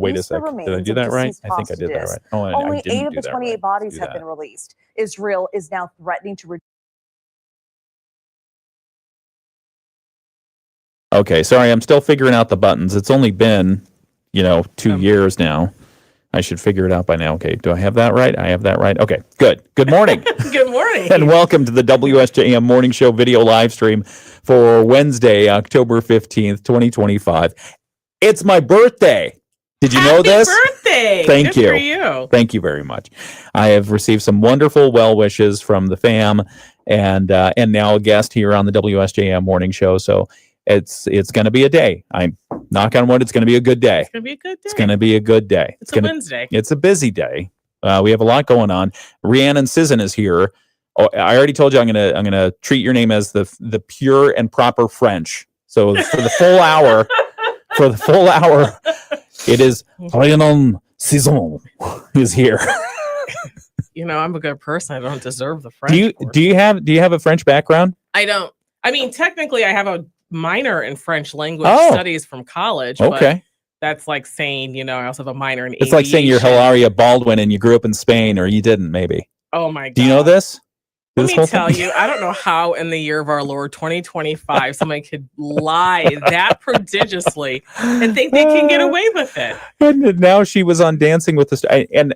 wait a second. Did I do that right? I think I did that right. Oh, Only 8 of the 28 bodies have been released. Israel is now threatening to. Okay, sorry, I'm still figuring out the buttons. It's only been, 2 years now. I should figure it out by now. Okay, do I have that right? I have that right. Okay, good. Good morning. Good morning. And welcome to the WSJM Morning Show video live stream for Wednesday, October 15th, 2025. It's my birthday. Did you know this? Happy birthday. Thank Good you. For you. Thank you very much. I have received some wonderful well wishes from the fam and now a guest here on the WSJM Morning Show. So it's going to be a day. I'm knock on wood. It's going to be a good day. It's going to be a good day. It's going to be a good day. It's a Wednesday. It's a busy day. We have a lot going on. Rhiannon Sisson is here. Oh, I already told you I'm gonna treat your name as the pure and proper French. So for the full hour, it is Rhiannon Sisson is here. I'm a good person. I don't deserve the French. Do you have a French background? I don't. I mean, technically, I have a minor in French language studies from college. Okay. But that's like saying, I also have a minor in It's like saying you're Hilaria Baldwin and you grew up in Spain, or you didn't, maybe. Oh, my God. Do you know this? Let me tell you, I don't know how in the year of our Lord 2025 somebody could lie that prodigiously and think they can get away with it. And now she was on Dancing with the Stars. And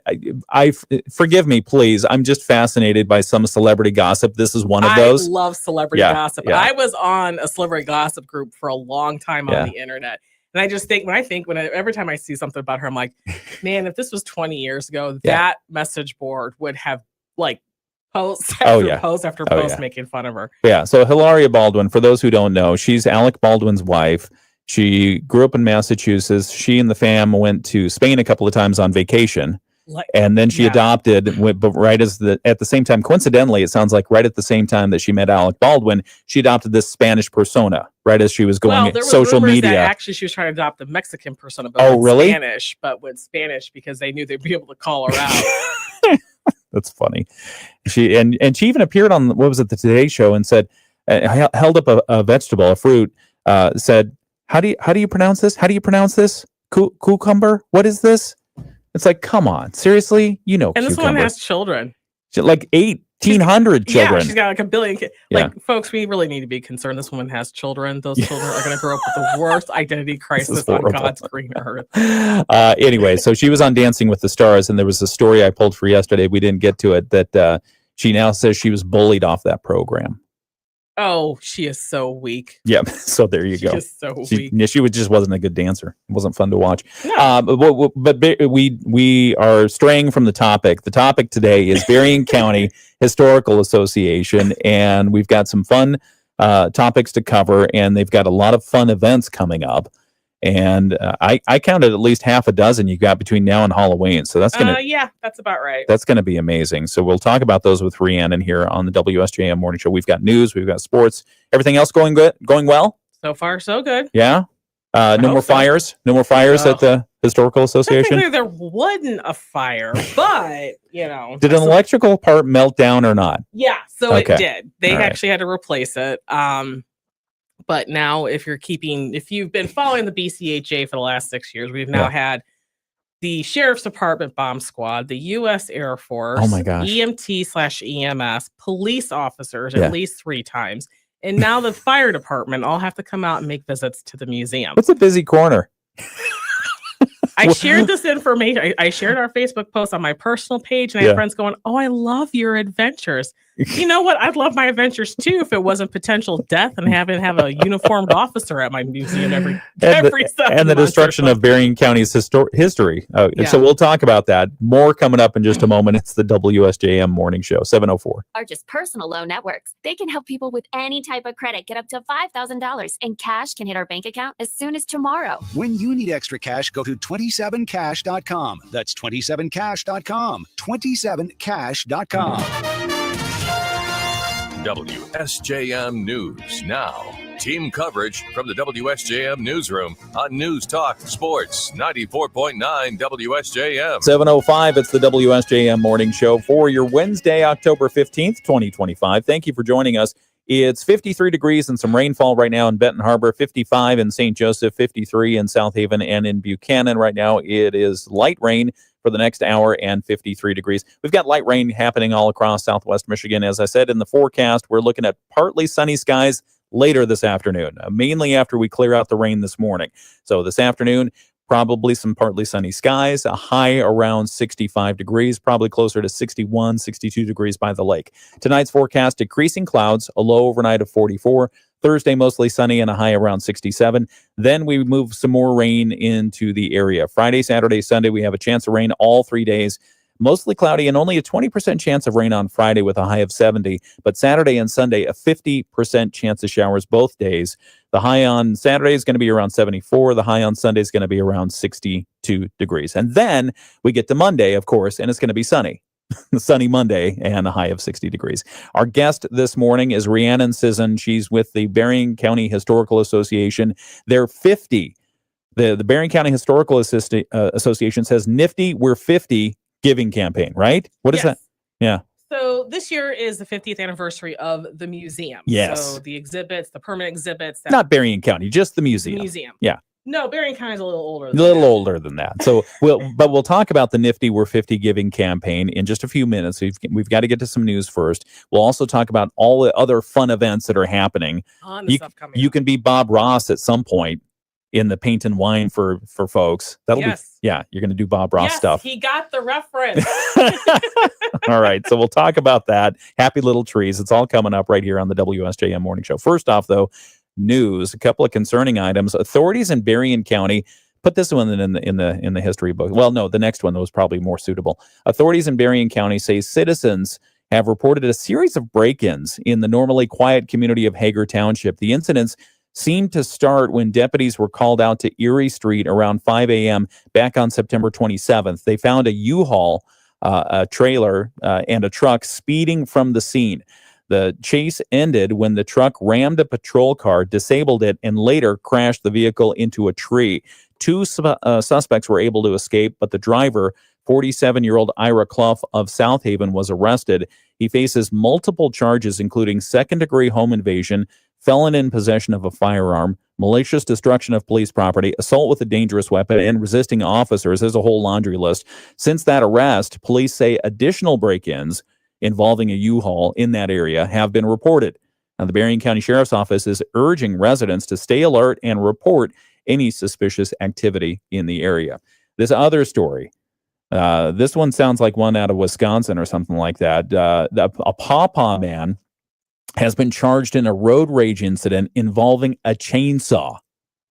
I forgive me, please. I'm just fascinated by some celebrity gossip. This is one of those. I love celebrity gossip. Yeah. I was on a celebrity gossip group for a long time on the internet. And I just think every time I see something about her, I'm like, man, if this was 20 years ago, that message board would have post after post making fun of her. Yeah. So Hilaria Baldwin, for those who don't know, she's Alec Baldwin's wife. She grew up in Massachusetts. She and the fam went to Spain a couple of times on vacation. And then she adopted, but at the same time, coincidentally, it sounds like right at the same time that she met Alec Baldwin, she adopted this Spanish persona, right as she was going social media. That actually, she was trying to adopt the Mexican persona, but with Spanish because they knew they'd be able to call her out. That's funny. She even appeared on, what was it, the Today Show, and said, held up a vegetable, a fruit, said, how do you pronounce this? How do you pronounce this? Cucumber? What is this? It's like, come on, seriously? And cucumber. This one has children. Like 1,800 children. Yeah, she's got like a billion kids. Folks, we really need to be concerned. This woman has children. Those children are going to grow up with the worst identity crisis on God's green earth. Anyway, so she was on Dancing with the Stars, and there was a story I pulled for yesterday. We didn't get to it, that she now says she was bullied off that program. Oh, she is so weak. Yeah, so there you go. She is so weak. She just wasn't a good dancer. It wasn't fun to watch. No. But we are straying from the topic. The topic today is Berrien County Historical Association, and we've got some fun topics to cover, and they've got a lot of fun events coming up. And I counted at least half a dozen you got between now and Halloween. So that's gonna that's about right. That's gonna be amazing. So we'll talk about those with Rhiannon here on the WSJM Morning Show. We've got news, we've got sports, everything else going well. So far, so good. Yeah. No more fires at the Historical Association. Technically, there wasn't a fire, but did an electrical part melt down or not? Yeah, so it did. They All actually had to replace it. But now, if you've been following the BCHA for the last 6 years, we've now had the Sheriff's Department bomb squad, the U.S. Air Force, EMT/EMS, police officers at least 3 times, and now the fire department all have to come out and make visits to the museum. What's a busy corner? I shared this information. I shared our Facebook post on my personal page, and I had friends going, "Oh, I love your adventures." You know what? I'd love my adventures too if it wasn't potential death and having to have a uniformed officer at my museum every the destruction of Berrien County's history. So we'll talk about that more coming up in just a moment. It's the WSJM Morning Show, 7:04. Largest personal loan networks. They can help people with any type of credit get up to $5,000, and cash can hit our bank account as soon as tomorrow. When you need extra cash, go to 27cash.com. That's 27cash.com. 27cash.com. WSJM News Now. Team coverage from the WSJM Newsroom on News Talk Sports 94.9 WSJM. 7:05, it's the WSJM Morning Show for your Wednesday, October 15th, 2025. Thank you for joining us. It's 53 degrees and some rainfall right now in Benton Harbor, 55 in St. Joseph, 53 in South Haven, and in Buchanan right now it is light rain for the next hour and 53 degrees. We've got light rain happening all across southwest Michigan. As I said in the forecast, we're looking at partly sunny skies later this afternoon, mainly after we clear out the rain this morning. So this afternoon, probably some partly sunny skies, a high around 65 degrees, probably closer to 61, 62 degrees by the lake. Tonight's forecast, decreasing clouds, a low overnight of 44. Thursday, mostly sunny and a high around 67. Then we move some more rain into the area. Friday, Saturday, Sunday, we have a chance of rain all 3 days. Mostly cloudy and only a 20% chance of rain on Friday with a high of 70. But Saturday and Sunday, a 50% chance of showers both days. The high on Saturday is going to be around 74. The high on Sunday is going to be around 62 degrees. And then we get to Monday, of course, and it's going to be sunny. Sunny Monday and a high of 60 degrees. Our guest this morning is Rhiannon Sisson. She's with the Berrien County Historical Association. They're 50. The Berrien County Historical Association says, Nifty, we're 50 giving campaign, right? What is that? Yeah. So this year is the 50th anniversary of the museum. Yes. So the exhibits, the permanent exhibits. Not Berrien County, just the museum. Yeah. No, Berrien County is a little older. Older than that. So we'll talk about the Nifty We're 50 giving campaign in just a few minutes. We've got to get to some news first. We'll also talk about all the other fun events that are happening. You can be Bob Ross at some point in the paint and wine for folks. That'll be, you're going to do Bob Ross stuff. He got the reference. All right. So we'll talk about that. Happy Little Trees. It's all coming up right here on the WSJM Morning Show. First off, though, news, a couple of concerning items. Authorities in Berrien County, put this one in the history book. Well, no, the next one was probably more suitable. Authorities in Berrien County say citizens have reported a series of break-ins in the normally quiet community of Hager Township. The incidents seemed to start when deputies were called out to Erie Street around 5 a.m. back on September 27th. They found a U-Haul, a trailer, and a truck speeding from the scene. The chase ended when the truck rammed a patrol car, disabled it, and later crashed the vehicle into a tree. Two suspects were able to escape, but the driver, 47-year-old Ira Clough of South Haven, was arrested. He faces multiple charges, including second-degree home invasion, felon in possession of a firearm, malicious destruction of police property, assault with a dangerous weapon, and resisting officers. There's a whole laundry list. Since that arrest, police say additional break-ins involving a U-Haul in that area have been reported. Now, the Berrien County Sheriff's Office is urging residents to stay alert and report any suspicious activity in the area. This other story, this one sounds like one out of Wisconsin or something like that. A pawpaw man has been charged in a road rage incident involving a chainsaw.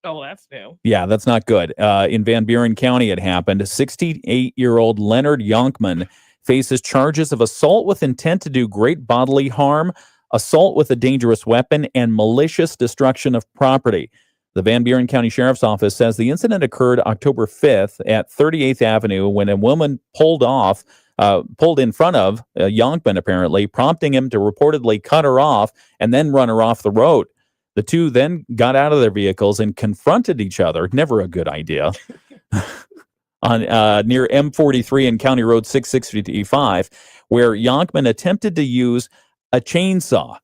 Oh, that's new. Yeah, that's not good. In Van Buren County, it happened. 68-year-old Leonard Yonkman faces charges of assault with intent to do great bodily harm, assault with a dangerous weapon, and malicious destruction of property. The Van Buren County Sheriff's Office says the incident occurred October 5th at 38th Avenue when a woman pulled in front of Yonkman, apparently, prompting him to reportedly cut her off and then run her off the road. The two then got out of their vehicles and confronted each other. Never a good idea. On near M43 and County Road 665, where Yonkman attempted to use a chainsaw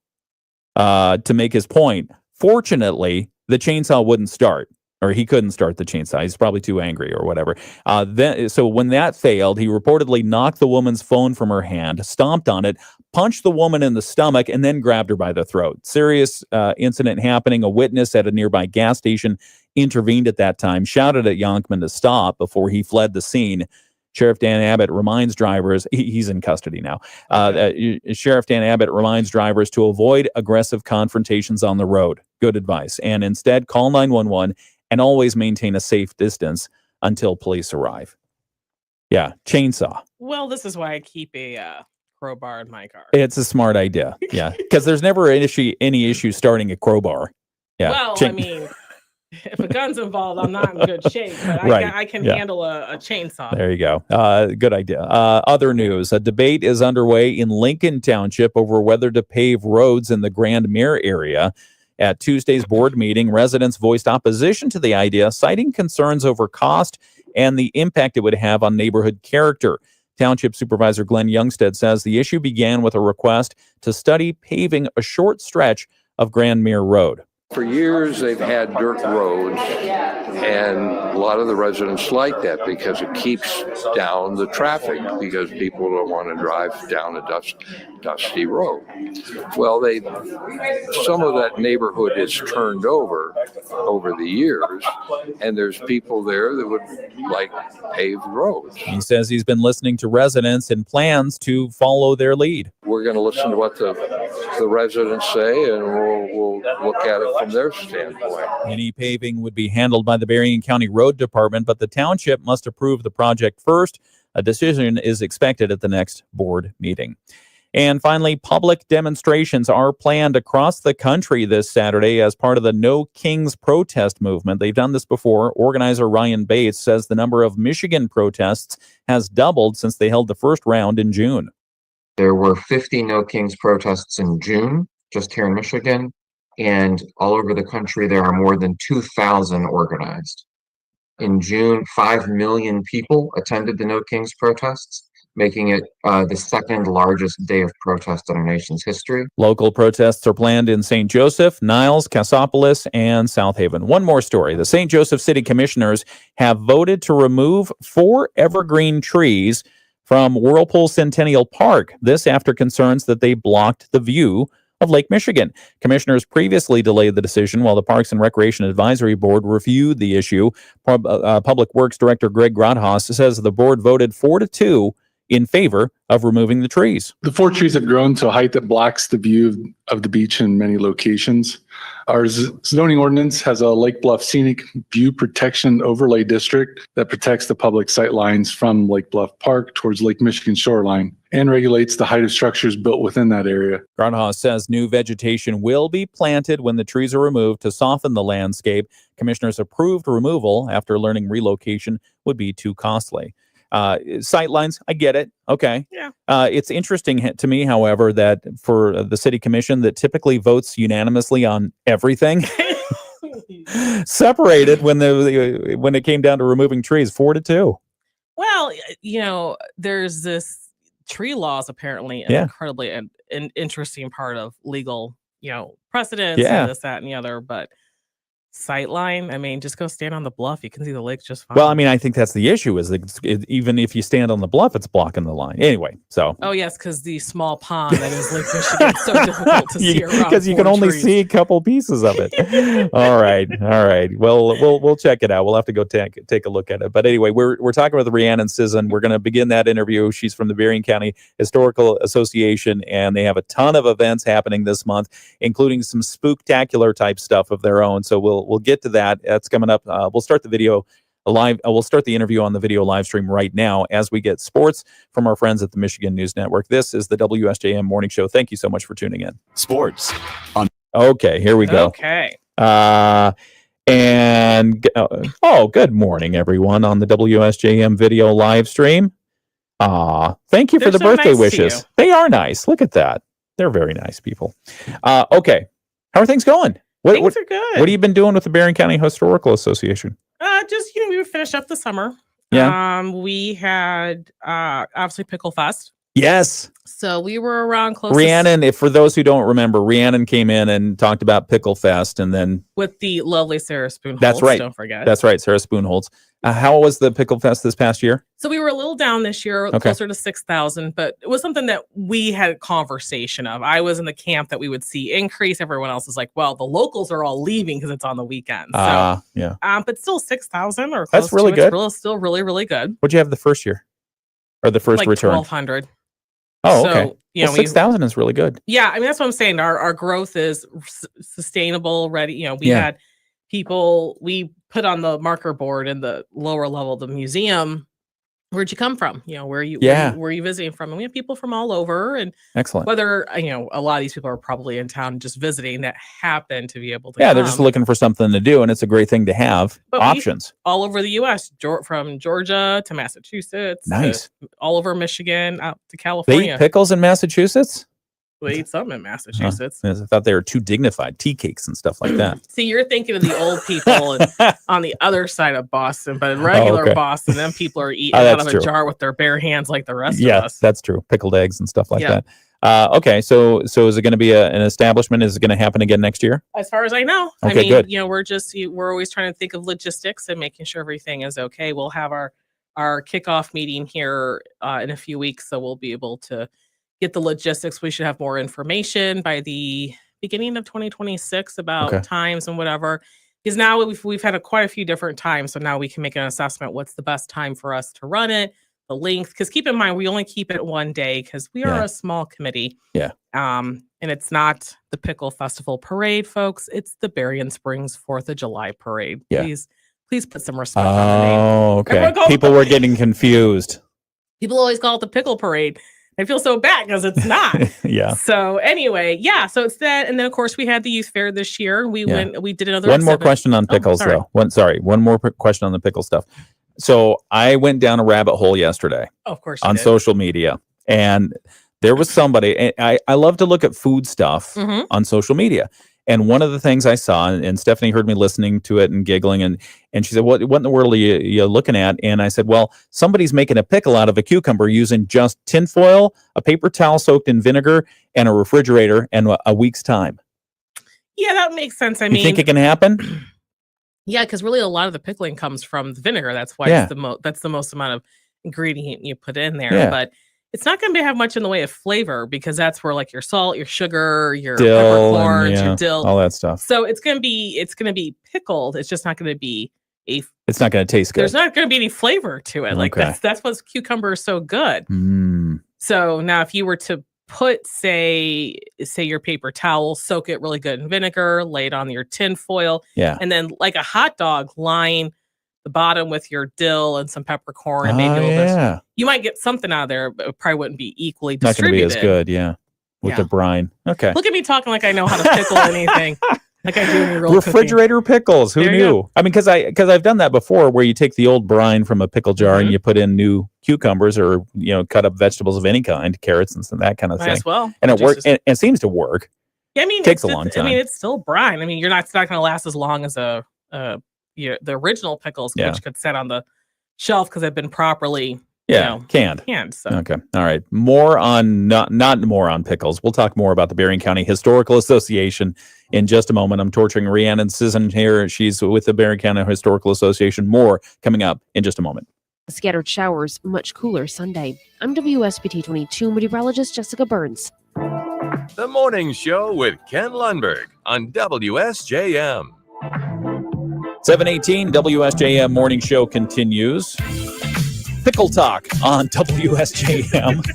to make his point. Fortunately, the chainsaw wouldn't start, or he couldn't start the chainsaw. He's probably too angry or whatever. So when that failed, he reportedly knocked the woman's phone from her hand, stomped on it, punched the woman in the stomach, and then grabbed her by the throat. Serious incident happening. A witness at a nearby gas station intervened at that time, shouted at Yonkman to stop before he fled the scene. Sheriff Dan Abbott reminds drivers, he's in custody now. Sheriff Dan Abbott reminds drivers to avoid aggressive confrontations on the road. Good advice. And instead, call 911 and always maintain a safe distance until police arrive. Yeah, chainsaw. Well, this is why I keep a crowbar in my car. It's a smart idea. Yeah, because there's never any issue starting a crowbar. Yeah. Well, I mean, if a gun's involved, I'm not in good shape, but I can handle a chainsaw. There you go. Good idea. Other news. A debate is underway in Lincoln Township over whether to pave roads in the Grand Mare area. At Tuesday's board meeting, residents voiced opposition to the idea, citing concerns over cost and the impact it would have on neighborhood character. Township Supervisor Glenn Youngstead says the issue began with a request to study paving a short stretch of Grand Mere Road. For years, they've had dirt roads, and a lot of the residents like that because it keeps down the traffic, because people don't want to drive down a dusty road. Well, some of that neighborhood is turned over the years, and there's people there that would like paved roads. He says he's been listening to residents and plans to follow their lead. We're going to listen to what the residents say, and we'll look at it from their standpoint. Any paving would be handled by the Berrien County Road Department, but the township must approve the project first. A decision is expected at the next board meeting. And finally, public demonstrations are planned across the country this Saturday as part of the No Kings protest movement. They've done this before. Organizer Ryan Bates says the number of Michigan protests has doubled since they held the first round in June. There were 50 No Kings protests in June, just here in Michigan, and all over the country there are more than 2,000 organized. In June, 5 million people attended the No Kings protests, making it the second largest day of protest in our nation's history. Local protests are planned in St. Joseph, Niles, Cassopolis, and South Haven. One more story. The St. Joseph City Commissioners have voted to remove 4 evergreen trees from Whirlpool Centennial Park. This after concerns that they blocked the view of Lake Michigan. Commissioners previously delayed the decision while the Parks and Recreation Advisory Board reviewed the issue. Public Works Director Greg Grothaus says the board voted 4-2 in favor of removing the trees. The 4 trees have grown to a height that blocks the view of the beach in many locations. Our zoning ordinance has a Lake Bluff Scenic View Protection Overlay District that protects the public sight lines from Lake Bluff Park towards Lake Michigan shoreline and regulates the height of structures built within that area. Grothaus says new vegetation will be planted when the trees are removed to soften the landscape. Commissioners approved removal after learning relocation would be too costly. Sightlines, I get it. Okay. Yeah. It's interesting to me, however, that for the city commission that typically votes unanimously on everything, separated when it came down to removing trees, 4-2. Well, there's this tree laws apparently an incredibly an interesting part of legal, precedents and this, that, and the other, but sightline, I mean, just go stand on the bluff. You can see the lake just fine. Well, I mean, I think that's the issue is that even if you stand on the bluff, it's blocking the line. Anyway, so. Oh, yes, because the small pond that is Lake Michigan is so difficult to see around. Because you can only see a couple pieces of it. All right. Well, we'll check it out. We'll have to go take a look at it. But anyway, we're talking with Rhiannon Sisson. We're going to begin that interview. She's from the Berrien County Historical Association, and they have a ton of events happening this month, including some spooktacular type stuff of their own. So we'll get to that. That's coming up. We'll start the video live. We'll start the interview on the video live stream right now as we get sports from our friends at the Michigan News Network. This is the WSJM Morning Show. Thank you so much for tuning in. Sports. Okay, here we go. Okay. Good morning, everyone, on the WSJM video live stream. Thank you for the birthday wishes. They are nice. Look at that. They're very nice people. Okay. How are things going? Things are good. What have you been doing with the Berrien County Historical Association? We finished up the summer. Yeah. We had obviously Pickle Fest. Yes. So we were around close. Rhiannon, if for those who don't remember, Rhiannon came in and talked about Pickle Fest, and then with the lovely Sarah Spoonholtz. That's right. Don't forget. That's right, Sarah Spoonholtz. How was the Pickle Fest this past year? So we were a little down this year, closer to 6,000, but it was something that we had a conversation of. I was in the camp that we would see increase. Everyone else is like, well, the locals are all leaving because it's on the weekend. So, yeah. But still 6,000 or close. That's really to good. It's still really, really good. What'd you have the first year, or the first like return? 1,200. Oh, okay. So, 6,000 is really good. Yeah, I mean that's what I'm saying. Our growth is sustainable. Ready. We had people. We put on the marker board in the lower level of the museum. Where'd you come from? Where are you visiting from? And we have people from all over, and excellent. Whether a lot of these people are probably in town just visiting that happen to be able to. Yeah, they're just looking for something to do, and it's a great thing to have options all over the U.S. From Georgia to Massachusetts, nice, to all over Michigan, out to California. They eat pickles in Massachusetts? We'll eat some in Massachusetts. I thought they were too dignified. Tea cakes and stuff like that. See, you're thinking of the old people on the other side of Boston, but in regular Boston, them people are eating out of a jar with their bare hands like the rest of us. That's true. Pickled eggs and stuff like that. Okay, so is it going to be an establishment? Is it going to happen again next year? As far as I know. Okay, I mean, good. We're always trying to think of logistics and making sure everything is okay. We'll have our kickoff meeting here in a few weeks, so we'll be able to get the logistics. We should have more information by the beginning of 2026 about times and whatever. Because now we've had quite a few different times, so now we can make an assessment. What's the best time for us to run it? The length, because keep in mind we only keep it one day because we are a small committee. Yeah. And it's not the Pickle Festival Parade, folks. It's the Berrien Springs 4th of July Parade. Yeah. Please put some respect on the name. Oh, okay. People were getting confused. People always call it the Pickle Parade. I feel so bad because it's not. Yeah. So anyway, so it's that, and then of course we had the youth fair this year. We did another. One more question on pickles, though. One more question on the pickle stuff. So I went down a rabbit hole yesterday. Of course, on social media, and there was somebody. And I love to look at food stuff on social media. And one of the things I saw, and Stephanie heard me listening to it and giggling, and she said, what in the world are you looking at? And I said, well, somebody's making a pickle out of a cucumber using just tinfoil, a paper towel soaked in vinegar, and a refrigerator, and a week's time. Yeah, that makes sense. I mean, you think it can happen? Yeah, because really a lot of the pickling comes from the vinegar. That's why it's that's the most amount of ingredient you put in there. Yeah. But it's not going to have much in the way of flavor because that's where like your salt, your sugar, your dill, peppercorns, your dill, all that stuff. So it's going to be pickled. It's just not going to be it's not going to taste good. There's not going to be any flavor to it. Like that's what cucumber is so good. So now if you were to put say your paper towel, soak it really good in vinegar, lay it on your tin foil, and then like a hot dog, line the bottom with your dill and some peppercorn and maybe a little bit. You might get something out of there, but it probably wouldn't be equally distributed. Not going to be as good, with the brine. Okay. Look at me talking like I know how to pickle anything. Like I do in real refrigerator cooking. Pickles. Who knew? I mean, because I've done that before, where you take the old brine from a pickle jar and you put in new cucumbers or cut up vegetables of any kind, carrots and that kind of thing. As well, and it works. And it seems to work. Yeah, I mean, it takes a long time. I mean, it's still brine. I mean, it's not going to last as long as the original pickles, which could sit on the shelf because they've been properly. Canned. So. Okay. All right. More on not more on pickles. We'll talk more about the Berrien County Historical Association in just a moment. I'm torturing Rhiannon Sisson here. She's with the Berrien County Historical Association. More coming up in just a moment. Scattered showers, much cooler Sunday. I'm WSBT 22 meteorologist Jessica Burns. The Morning Show with Ken Lundberg on WSJM. 7:18 WSJM Morning Show continues. Pickle talk on WSJM.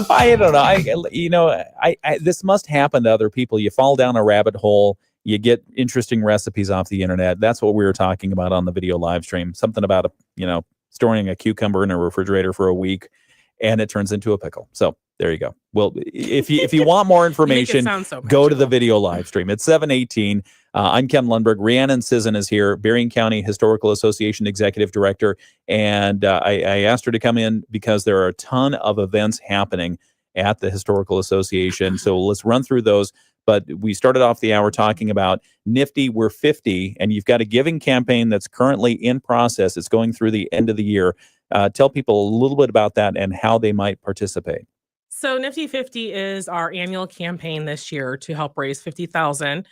I don't know. I this must happen to other people. You fall down a rabbit hole. You get interesting recipes off the internet. That's what we were talking about on the video live stream. Something about storing a cucumber in a refrigerator for a week, and it turns into a pickle. So there you go. Well, if you want more information, go to the video live stream. It's 7:18. I'm Ken Lundberg. Rhiannon Sisson is here, Berrien County Historical Association Executive Director. And I asked her to come in because there are a ton of events happening at the Historical Association. So let's run through those. But we started off the hour talking about Nifty We're 50, and you've got a giving campaign that's currently in process. It's going through the end of the year. Tell people a little bit about that and how they might participate. So Nifty 50 is our annual campaign this year to help raise $50,000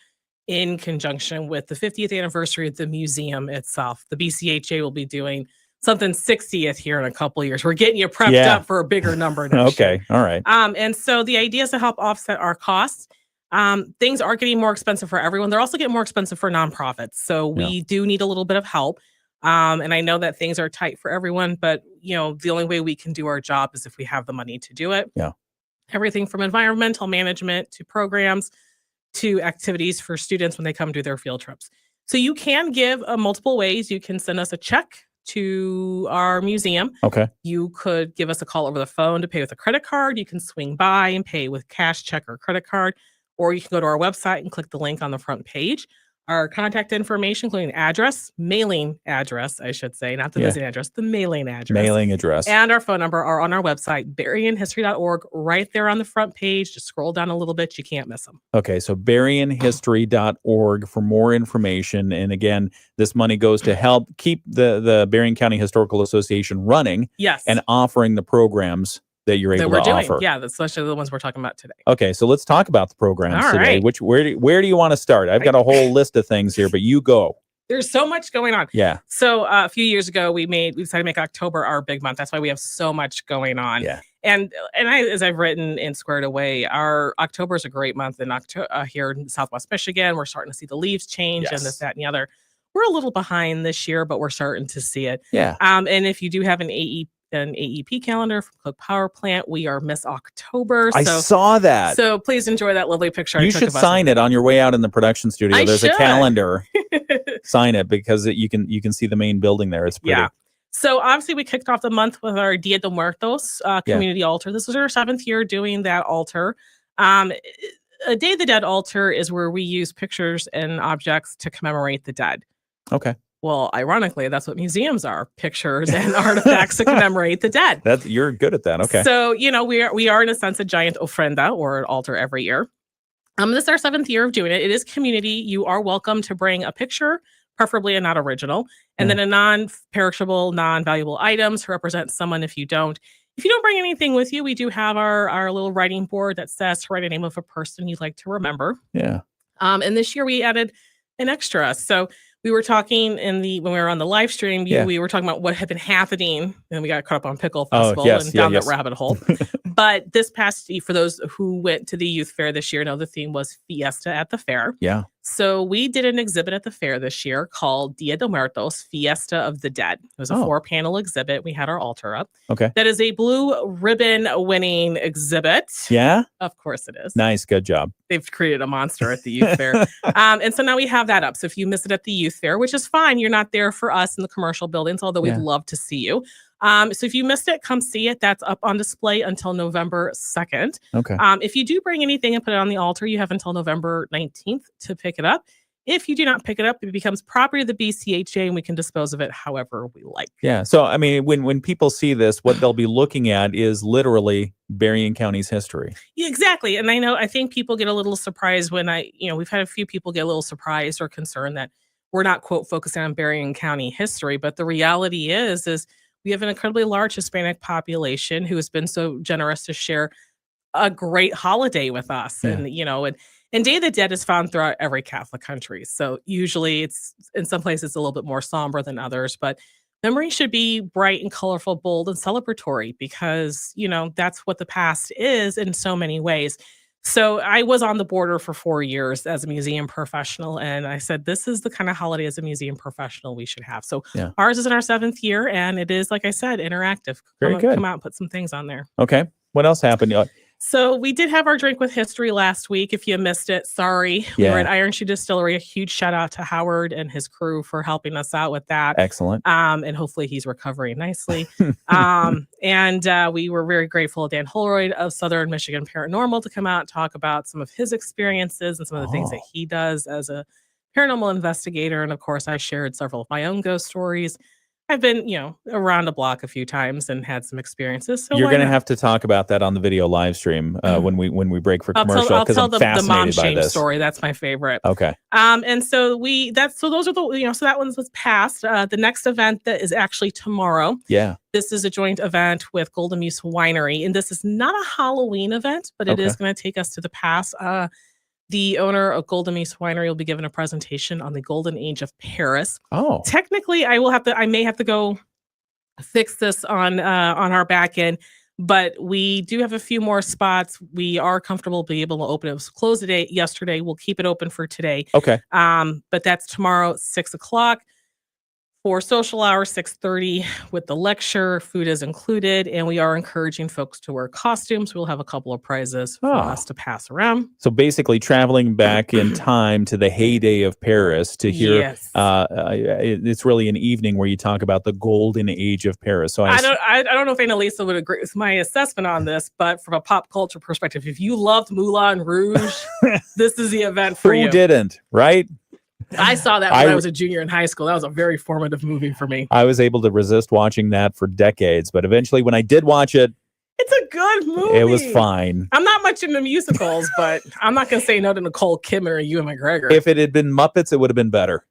in conjunction with the 50th anniversary of the museum itself. The BCHA will be doing something 60th here in a couple of years. We're getting you prepped up for a bigger number next year. Okay, all right. And so the idea is to help offset our costs. Things are getting more expensive for everyone. They're also getting more expensive for nonprofits. So we do need a little bit of help. And I know that things are tight for everyone, but the only way we can do our job is if we have the money to do it. Yeah. Everything from environmental management to programs to activities for students when they come do their field trips. So you can give multiple ways. You can send us a check to our museum. Okay. You could give us a call over the phone to pay with a credit card. You can swing by and pay with cash, check, or credit card, or you can go to our website and click the link on the front page. Our contact information, including address, mailing address, I should say, not the visiting address, the mailing address. Mailing address. And our phone number are on our website, berrienhistory.org, right there on the front page. Just scroll down a little bit. You can't miss them. Okay, so berrienhistory.org for more information. And again, this money goes to help keep the Berrien County Historical Association running Yes. and offering the programs that you're able to offer. Yeah, that's especially the ones we're talking about today. Okay, so let's talk about the programs All today. right. Where do you want to start? I've got a whole list of things here, but you go. There's so much going on. Yeah. So a few years ago, we decided to make October our big month. That's why we have so much going on. Yeah. And as I've written in Squared Away, our October is a great month in October here in Southwest Michigan. We're starting to see the leaves change and this, that, and the other. We're a little behind this year, but we're starting to see it. Yeah. And if you do have an AEP calendar from Cook Power Plant, we are Miss October. I saw that. So please enjoy that lovely picture. You should sign it on your way out in the production studio. There's a calendar. Sign it because you can see the main building there. It's pretty. Yeah. So obviously we kicked off the month with our Dia de Muertos community altar. This was our 7th year doing that altar. A Day of the Dead altar is where we use pictures and objects to commemorate the dead. Okay. Well, ironically, that's what museums are: pictures and artifacts to commemorate the dead. You're good at that. Okay. So, we are in a sense a giant ofrenda or an altar every year. This is our 7th year of doing it. It is community. You are welcome to bring a picture, preferably a not original, and then a non-perishable, non-valuable item to represent someone if you don't. If you don't bring anything with you, we do have our little writing board that says to write a name of a person you'd like to remember. Yeah. And this year we added an extra. So we were talking when we were on the live stream, we were talking about what had been happening, and we got caught up on Pickle Festival and down that rabbit hole. But this past, for those who went to the youth fair this year, know the theme was Fiesta at the Fair. Yeah. So we did an exhibit at the fair this year called Dia de Muertos, Fiesta of the Dead. It was a 4-panel exhibit. We had our altar up. Okay. That is a blue ribbon winning exhibit. Yeah. Of course it is. Nice. Good job. They've created a monster at the youth fair. And so now we have that up. So if you miss it at the youth fair, which is fine, you're not there for us in the commercial buildings, although we'd love to see you. So if you missed it, come see it. That's up on display until November 2nd. Okay. If you do bring anything and put it on the altar, you have until November 19th to pick it up. If you do not pick it up, it becomes property of the BCHA and we can dispose of it however we like. Yeah. So, I mean, when people see this, what they'll be looking at is literally Berrien County's history. Yeah, exactly. And I think people get a little surprised when we've had a few people get a little surprised or concerned that we're not, quote, focusing on Berrien County history. But the reality is we have an incredibly large Hispanic population who has been so generous to share a great holiday with us. And, and Day of the Dead is found throughout every Catholic country. So usually it's in some places a little bit more somber than others, but memory should be bright and colorful, bold and celebratory because, that's what the past is in so many ways. So I was on the border for 4 years as a museum professional, and I said, this is the kind of holiday as a museum professional we should have. So ours is in our 7th year, and it is, like I said, interactive. Very good. Come out and put some things on there. Okay. What else happened? So we did have our Drink with History last week. If you missed it, sorry. We were at Iron Shoe Distillery. A huge shout out to Howard and his crew for helping us out with that. Excellent. And hopefully he's recovering nicely. And we were very grateful to Dan Holroyd of Southern Michigan Paranormal to come out and talk about some of his experiences and some of the things that he does as a paranormal investigator. And of course, I shared several of my own ghost stories. I've been, around the block a few times and had some experiences. So you're going to have to talk about that on the video live stream when we break for commercial. I'll tell I'm the mom fascinated by shame this story. That's my favorite. Okay. And so those are the so that one was passed. The next event that is actually tomorrow. Yeah. This is a joint event with Golden Muse Winery, and this is not a Halloween event, but it is going to take us to the past. The owner of Golden Muse Winery will be given a presentation on the Golden Age of Paris. Oh, technically, I may have to go fix this on our back end, but we do have a few more spots. We are comfortable being able to open it. It was closed yesterday. We'll keep it open for today. Okay. But that's tomorrow, 6:00. For social hour, 6:30 with the lecture. Food is included, and we are encouraging folks to wear costumes. We'll have a couple of prizes for us to pass around. So basically traveling back in time to the heyday of Paris to hear, it's really an evening where you talk about the golden age of Paris. So I don't know if Annalisa would agree with my assessment on this, but from a pop culture perspective, if you loved Moulin Rouge, this is the event for you. Who didn't, right? I saw that when I was a junior in high school. That was a very formative movie for me. I was able to resist watching that for decades, but eventually when I did watch it, it's a good movie. It was fine. I'm not much into musicals, but I'm not going to say no to Nicole Kidman or Ewan McGregor. If it had been Muppets, it would have been better.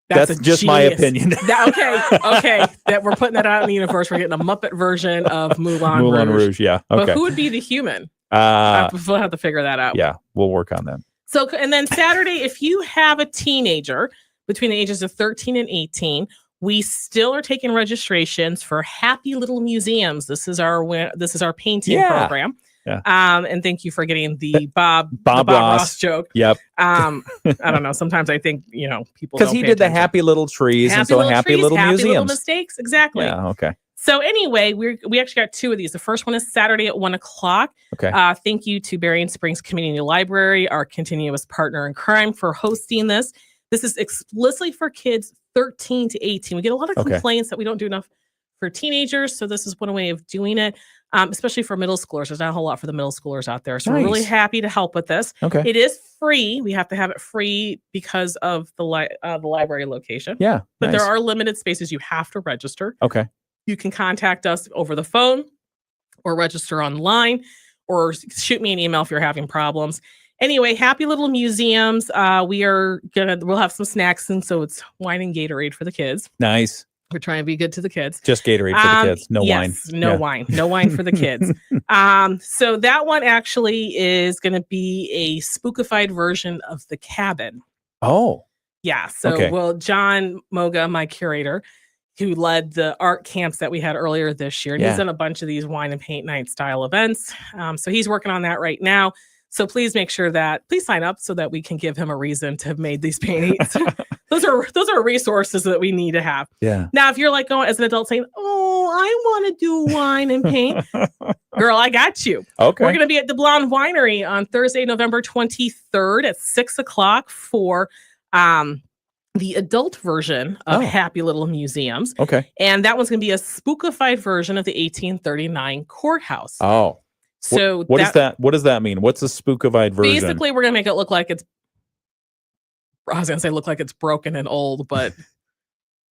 That's just my opinion. Okay. That we're putting that out in the universe. We're getting a Muppet version of Moulin Rouge. Yeah. Okay. But who would be the human? We'll have to figure that out. Yeah, we'll work on that. So, and then Saturday, if you have a teenager between the ages of 13 and 18, we still are taking registrations for Happy Little Museums. This is our painting program. Yeah. And thank you for getting the Bob Ross joke. Yep. I don't know. Sometimes I think, people because he did the happy little trees happy and so little happy trees, little happy museums. Little mistakes. Exactly. Yeah. Okay. So anyway, we actually got two of these. The first one is Saturday at 1:00. Okay. Thank you to Berrien Springs Community Library, our continuous partner in crime, for hosting this. This is explicitly for kids 13 to 18. We get a lot of complaints that we don't do enough for teenagers. So this is one way of doing it, especially for middle schoolers. There's not a whole lot for the middle schoolers out there. So we're really happy to help with this. Okay. It is free. We have to have it free because of the library location. Yeah. But there are limited spaces. You have to register. Okay. You can contact us over the phone or register online or shoot me an email if you're having problems. Anyway, Happy Little Museums. We'll have some snacks, and so it's wine and Gatorade for the kids. Nice. We're trying to be good to the kids. Just Gatorade for the kids. No wine. No wine. No wine for the kids. So that one actually is going to be a spookified version of The Cabin. Oh. Yeah. So, John Moga, my curator, who led the art camps that we had earlier this year. And he's done a bunch of these wine and paint night style events. So he's working on that right now. So please sign up so that we can give him a reason to have made these paintings. Those are resources that we need to have. Yeah. Now, if you're like going as an adult saying, "Oh, I want to do wine and paint," girl, I got you. Okay. We're going to be at the Blonde Winery on Thursday, November 23rd at 6:00 for the adult version of Happy Little Museums. Okay. And that one's going to be a spookified version of the 1839 courthouse. Oh. So what does that mean? What's a spookified version? Basically, we're going to make it look like it's broken and old, but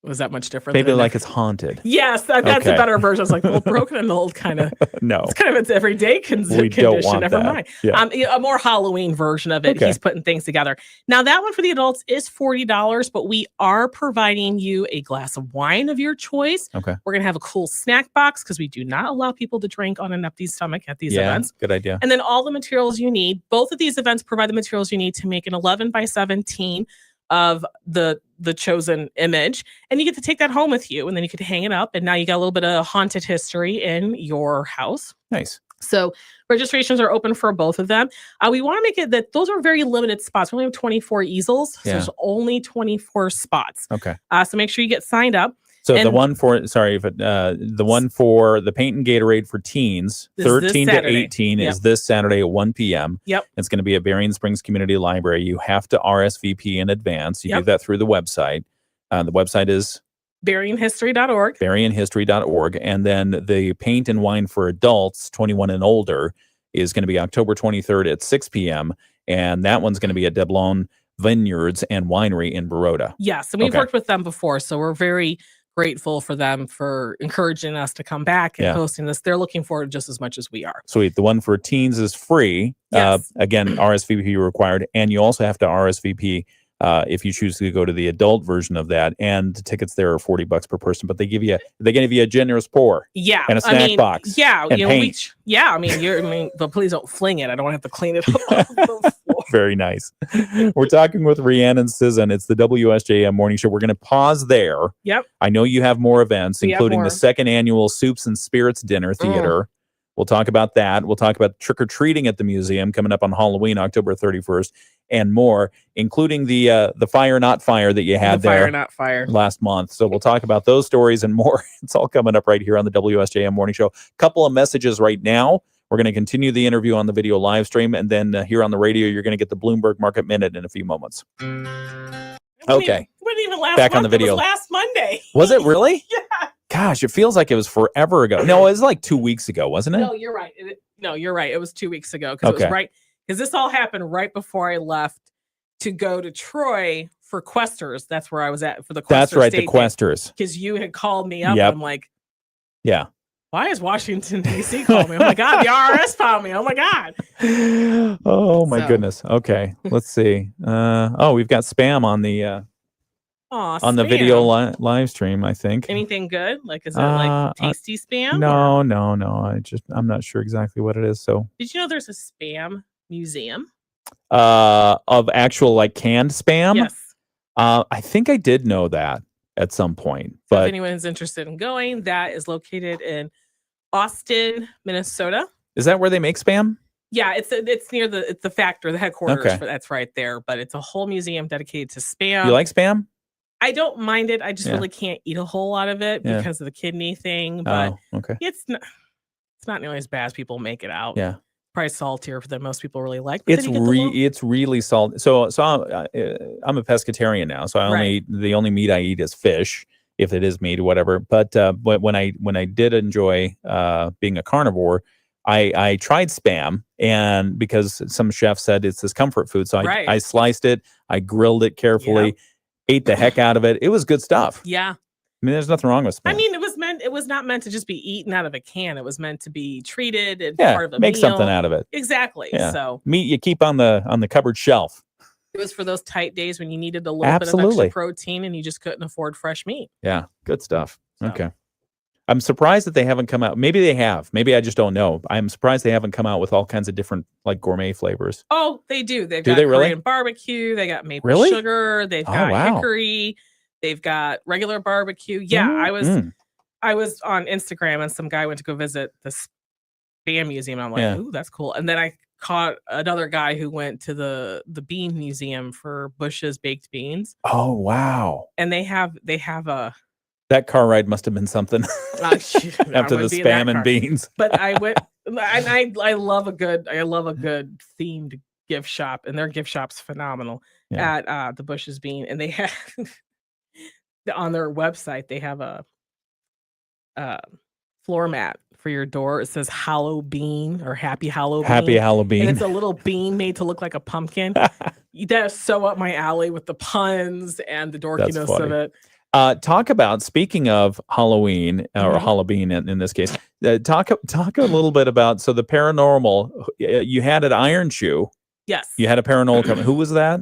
was that much different? Maybe like it's haunted. Yes, that's a better version. It's like, well, broken and old kind of. No. It's kind of its everyday condition. Don't want Never that. mind. Yeah. A more Halloween version of it. Okay. He's putting things together. Now, that one for the adults is $40, but we are providing you a glass of wine of your choice. Okay. We're going to have a cool snack box because we do not allow people to drink on an empty stomach at these events. Good idea. And then all the materials you need. Both of these events provide the materials you need to make an 11 by 17 of the chosen image, and you get to take that home with you, and then you could hang it up, and now you got a little bit of haunted history in your house. Nice. So registrations are open for both of them. We want to make it that those are very limited spots. We only have 24 easels, so there's only 24 spots. Okay. So make sure you get signed up. So the one for the paint and Gatorade for teens, 13 to 18 is this Saturday at 1 p.m. Yep. It's going to be at Berrien Springs Community Library. You have to RSVP in advance. You do that through the website. The website is BerrienHistory.org. BerrienHistory.org. And then the paint and wine for adults, 21 and older, is going to be October 23rd at 6 p.m. And that one's going to be at Deblone Vineyards and Winery in Baroda. Yes. And we've worked with them before. So we're very grateful for them for encouraging us to come back and hosting this. They're looking forward just as much as we are. Sweet. The one for teens is free. Yes. Again, RSVP required. And you also have to RSVP if you choose to go to the adult version of that. And the tickets there are $40 per person, but they give you a generous pour. Yeah. And a snack box. Yeah. And paint. But please don't fling it. I don't have to clean it up. Very nice. We're talking with Rhiannon and Susan. It's the WSJM Morning Show. We're going to pause there. Yep. I know you have more events, including the second annual Soups and Spirits Dinner Theater. We'll talk about that. We'll talk about trick-or-treating at the museum coming up on Halloween, October 31st, and more, including the Fire Not Fire that you had there Fire Not Fire last month. So we'll talk about those stories and more. It's all coming up right here on the WSJM Morning Show. Couple of messages right now. We're going to continue the interview on the video live stream, and then here on the radio, you're going to get the Bloomberg Market Minute in a few moments. Okay. Wasn't even last Back month. on the video. It was last Monday. Was it really? Yeah. Gosh, it feels like it was forever ago. No, it was like 2 weeks ago, wasn't it? No, you're right. You're right. It was 2 weeks ago because it was right. Because this all happened right before I left to go to Troy for Questers. That's where I was at for the Questers. That's right, the Questers. Because you had called me up. Yep. And I'm like, yeah. Why is Washington, D.C. calling me? Oh, my God. The IRS found me. Oh, my God. Oh, my goodness. Okay. Let's see. We've got spam on the the video live stream, I think. Anything good? Like, is it like tasty spam? No. I'm not sure exactly what it is. So, did you know there's a spam museum? Of actual like canned spam? Yes. I think I did know that at some point. So but if anyone is interested in going, that is located in Austin, Minnesota. Is that where they make spam? Yeah, it's near the factory, the headquarters. Okay. That's right there. But it's a whole museum dedicated to spam. You like spam? I don't mind it. I just really can't eat a whole lot of it because of the kidney thing. But okay. It's not nearly as bad as people make it out. Yeah. Probably saltier than most people really like. But It's really salty. So I'm a pescatarian now. So the only meat I eat is fish, if it is meat or whatever. But when I did enjoy being a carnivore, I tried spam, and because some chef said it's this comfort food, so I sliced it, I grilled it carefully, ate the heck out of it. It was good stuff. Yeah. I mean, there's nothing wrong with spam. I mean, it was not meant to just be eaten out of a can. It was meant to be treated and part of a make meal. something out of it. Exactly. Yeah. So meat you keep on the cupboard shelf. it was for those tight days when you needed a little bit of extra protein and you just couldn't afford fresh meat. Yeah, good stuff. So. Okay. I'm surprised that they haven't come out. Maybe they have. Maybe I just don't know. I'm surprised they haven't come out with all kinds of different like gourmet flavors. Oh, they do. They've do got they really? Korean barbecue. They got maple really? sugar. They've got hickory. They've got regular barbecue. Yeah, I was on Instagram and some guy went to go visit the spam museum. I'm like, ooh, that's cool. And then I caught another guy who went to the bean museum for Bush's baked beans. Oh, wow. And they have a that car ride must have been something after the spam and beans. But I went and I love a good themed gift shop, and their gift shop's phenomenal at the Bush's Bean. And they have on their website, they have a floor mat for your door. It says Hallow Bean or Happy Hallow Bean. And it's a little bean made to look like a pumpkin. That's so up my alley with the puns and the dorkiness of it. Talk about, speaking of Halloween or Halloween in this case, talk a little bit about, so the paranormal, you had an Iron Shoe. Yes. You had a paranormal company. Who was that?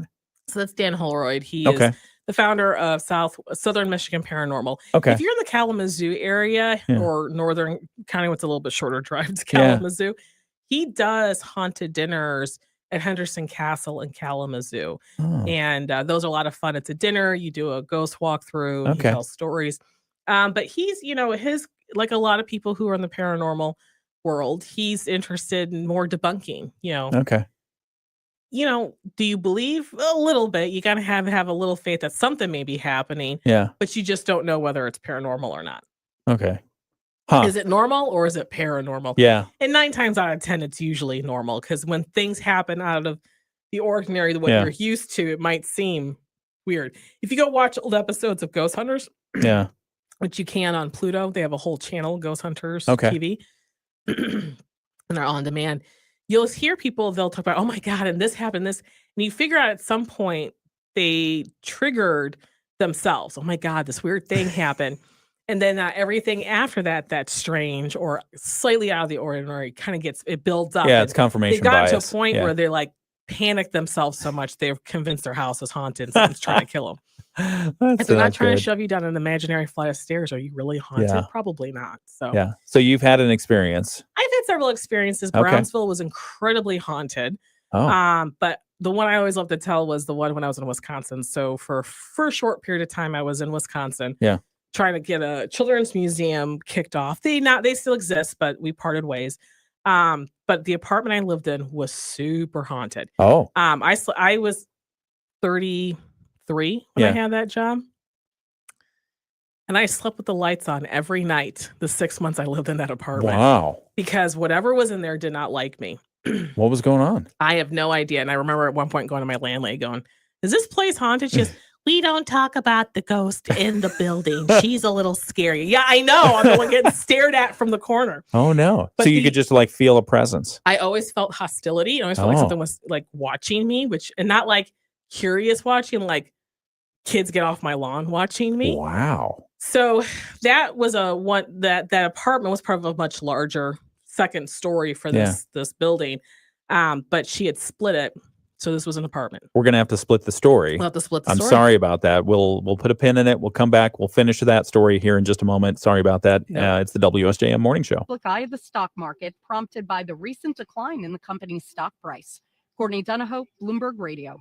So that's Dan Holroyd. He is the founder of Southern Michigan Paranormal. Okay. If you're in the Kalamazoo area or Northern County, it's a little bit shorter drive to Kalamazoo, he does haunted dinners at Henderson Castle in Kalamazoo. And those are a lot of fun. It's a dinner. You do a ghost walkthrough. He tells stories. But he's, his, like a lot of people who are in the paranormal world, he's interested in more debunking, Okay. Do you believe? A little bit. You got to have a little faith that something may be happening. Yeah. But you just don't know whether it's paranormal or not. Okay. Huh. Is it normal or is it paranormal? Yeah. And 9 times out of 10, it's usually normal, because when things happen out of the ordinary, what you're used to, it might seem weird. If you go watch old episodes of Ghost Hunters, which you can on Pluto, they have a whole channel, Ghost Hunters TV, and they're on demand. You'll hear people, they'll talk about, oh my God, and this happened, and you figure out at some point they triggered themselves. Oh my God, this weird thing happened. And then everything after that, that's strange or slightly out of the ordinary, kind of it builds up. Yeah, it's confirmation bias. They've gotten to a point where they're like panic themselves so much they've convinced their house is haunted and someone's trying to kill them. If they're not trying to shove you down an imaginary flight of stairs, are you really haunted? Yeah. Probably not. So you've had an experience. I've had several experiences. Brownsville was incredibly haunted. But the one I always love to tell was the one when I was in Wisconsin. So for a short period of time, I was in Wisconsin. Trying to get a children's museum kicked off. They still exist, but we parted ways. But the apartment I lived in was super haunted. I was 33 when I had that job. And I slept with the lights on every night the 6 months I lived in that apartment. Wow. Because whatever was in there did not like me. What was going on? I have no idea. And I remember at one point going to my landlady going, is this place haunted? She goes, we don't talk about the ghost in the building. She's a little scary. Yeah, I know. I'm the one getting stared at from the corner. Oh, no. But so you could just like feel a presence. I always felt hostility. I always felt like something was like watching me, and not like curious watching like kids get off my lawn watching me. Wow. So that was that apartment was part of a much larger second story for this building. But she had split it. So this was an apartment. We're going to have to split the story. We'll have to split the I'm story. sorry about that. We'll put a pin in it. We'll come back. We'll finish that story here in just a moment. Sorry about that. It's the WSJM Morning Show. Public eye of the stock market prompted by the recent decline in the company's stock price. Courtney Donahoe, Bloomberg Radio.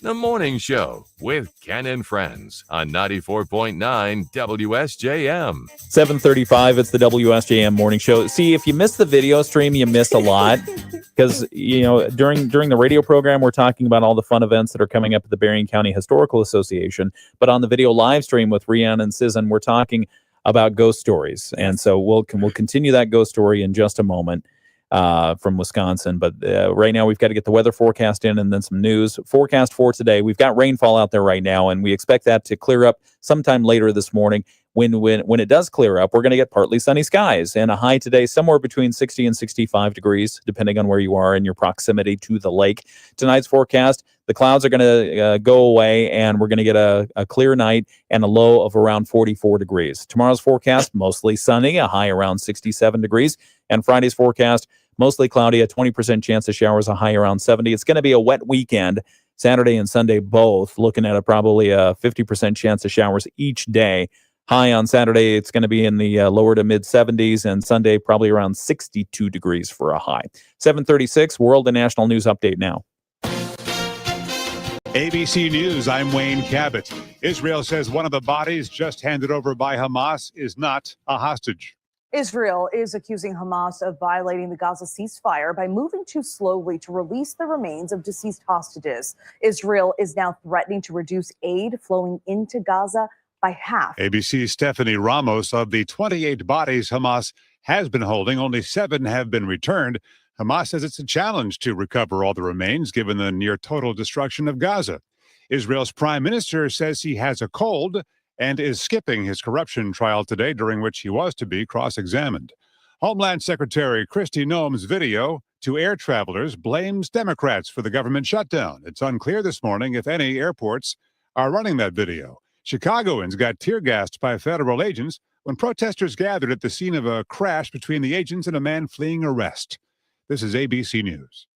The Morning Show with Ken and Friends on 94.9 WSJM. 7:35. It's the WSJM Morning Show. See, if you missed the video stream, you missed a lot. Because, during the radio program, we're talking about all the fun events that are coming up at the Berrien County Historical Association. But on the video live stream with Rhiannon and Susan, we're talking about ghost stories. And so we'll continue that ghost story in just a moment from Wisconsin. But right now, we've got to get the weather forecast in and then some news. Forecast for today. We've got rainfall out there right now, and we expect that to clear up sometime later this morning. When it does clear up, we're going to get partly sunny skies and a high today somewhere between 60 and 65 degrees, depending on where you are in your proximity to the lake. Tonight's forecast, the clouds are going to go away, and we're going to get a clear night and a low of around 44 degrees. Tomorrow's forecast, mostly sunny, a high around 67 degrees. And Friday's forecast, mostly cloudy, a 20% chance of showers, a high around 70. It's going to be a wet weekend, Saturday and Sunday both, looking at probably a 50% chance of showers each day. High on Saturday, it's going to be in the lower to mid 70s, and Sunday probably around 62 degrees for a high. 7:36, World and National News Update now. ABC News, I'm Wayne Cabot. Israel says one of the bodies just handed over by Hamas is not a hostage. Israel is accusing Hamas of violating the Gaza ceasefire by moving too slowly to release the remains of deceased hostages. Israel is now threatening to reduce aid flowing into Gaza by half. ABC's Stephanie Ramos, of the 28 bodies Hamas has been holding, only 7 have been returned. Hamas says it's a challenge to recover all the remains given the near total destruction of Gaza. Israel's prime minister says he has a cold and is skipping his corruption trial today, during which he was to be cross-examined. Homeland Secretary Kristi Noem's video to air travelers blames Democrats for the government shutdown. It's unclear this morning if any airports are running that video. Chicagoans got tear-gassed by federal agents when protesters gathered at the scene of a crash between the agents and a man fleeing arrest. This is ABC News.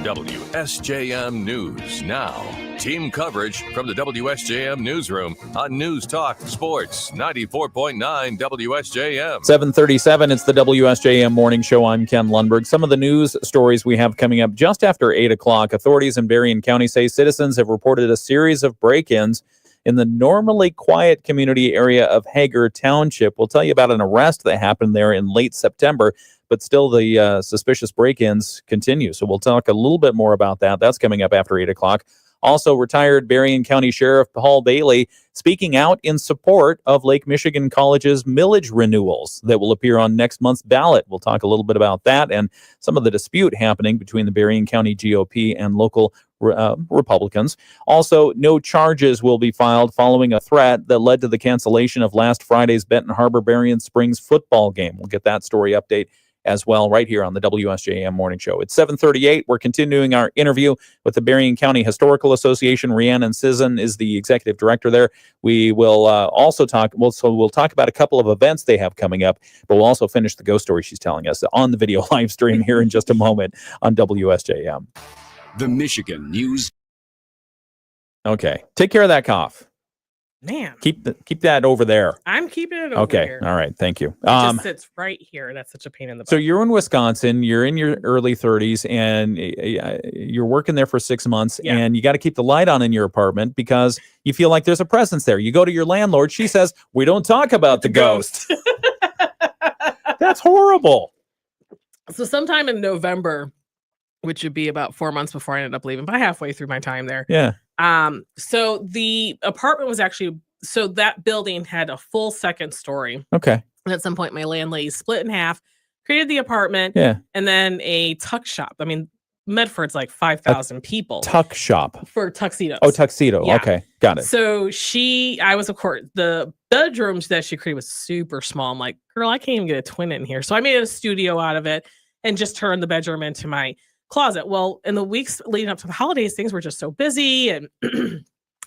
WSJM News Now. Team coverage from the WSJM Newsroom on News Talk Sports 94.9 WSJM. 7:37, it's the WSJM Morning Show. I'm Ken Lundberg. Some of the news stories we have coming up just after 8 o'clock. Authorities in Berrien County say citizens have reported a series of break-ins in the normally quiet community area of Hager Township. We'll tell you about an arrest that happened there in late September, but still the suspicious break-ins continue. So we'll talk a little bit more about that. That's coming up after 8 o'clock. Also, retired Berrien County Sheriff Paul Bailey speaking out in support of Lake Michigan College's millage renewals that will appear on next month's ballot. We'll talk a little bit about that and some of the dispute happening between the Berrien County GOP and local Republicans. Also, no charges will be filed following a threat that led to the cancellation of last Friday's Benton Harbor Berrien Springs football game. We'll get that story update as well right here on the WSJM Morning Show. It's 7:38. We're continuing our interview with the Berrien County Historical Association. Rhiannon Sisson is the executive director there. We will also talk, we'll talk about a couple of events they have coming up, but we'll also finish the ghost story she's telling us on the video live stream here in just a moment on WSJM. The Michigan News. Okay. Take care of that cough. Man. Keep that over there. I'm keeping it over okay. here. All right. Thank you. It just sits right here. That's such a pain in the butt. So you're in Wisconsin, you're in your early 30s, and you're working there for 6 months, and you got to keep the light on in your apartment because you feel like there's a presence there. You go to your landlord. She says, we don't talk about the ghost. That's horrible. So sometime in November, which would be about 4 months before I ended up leaving, but halfway through my time there. Yeah. So the apartment was actually, so that building had a full second story. Okay. And at some point, my landlady split in half, created the apartment, and then a tuck shop. I mean, Medford's like 5,000 people. Tuck shop. For tuxedos. Oh, tuxedo. Yeah. Okay. Got it. So I was, of course, the bedrooms that she created was super small. I'm like, girl, I can't even get a twin in here. So I made a studio out of it and just turned the bedroom into my closet. Well, in the weeks leading up to the holidays, things were just so busy, and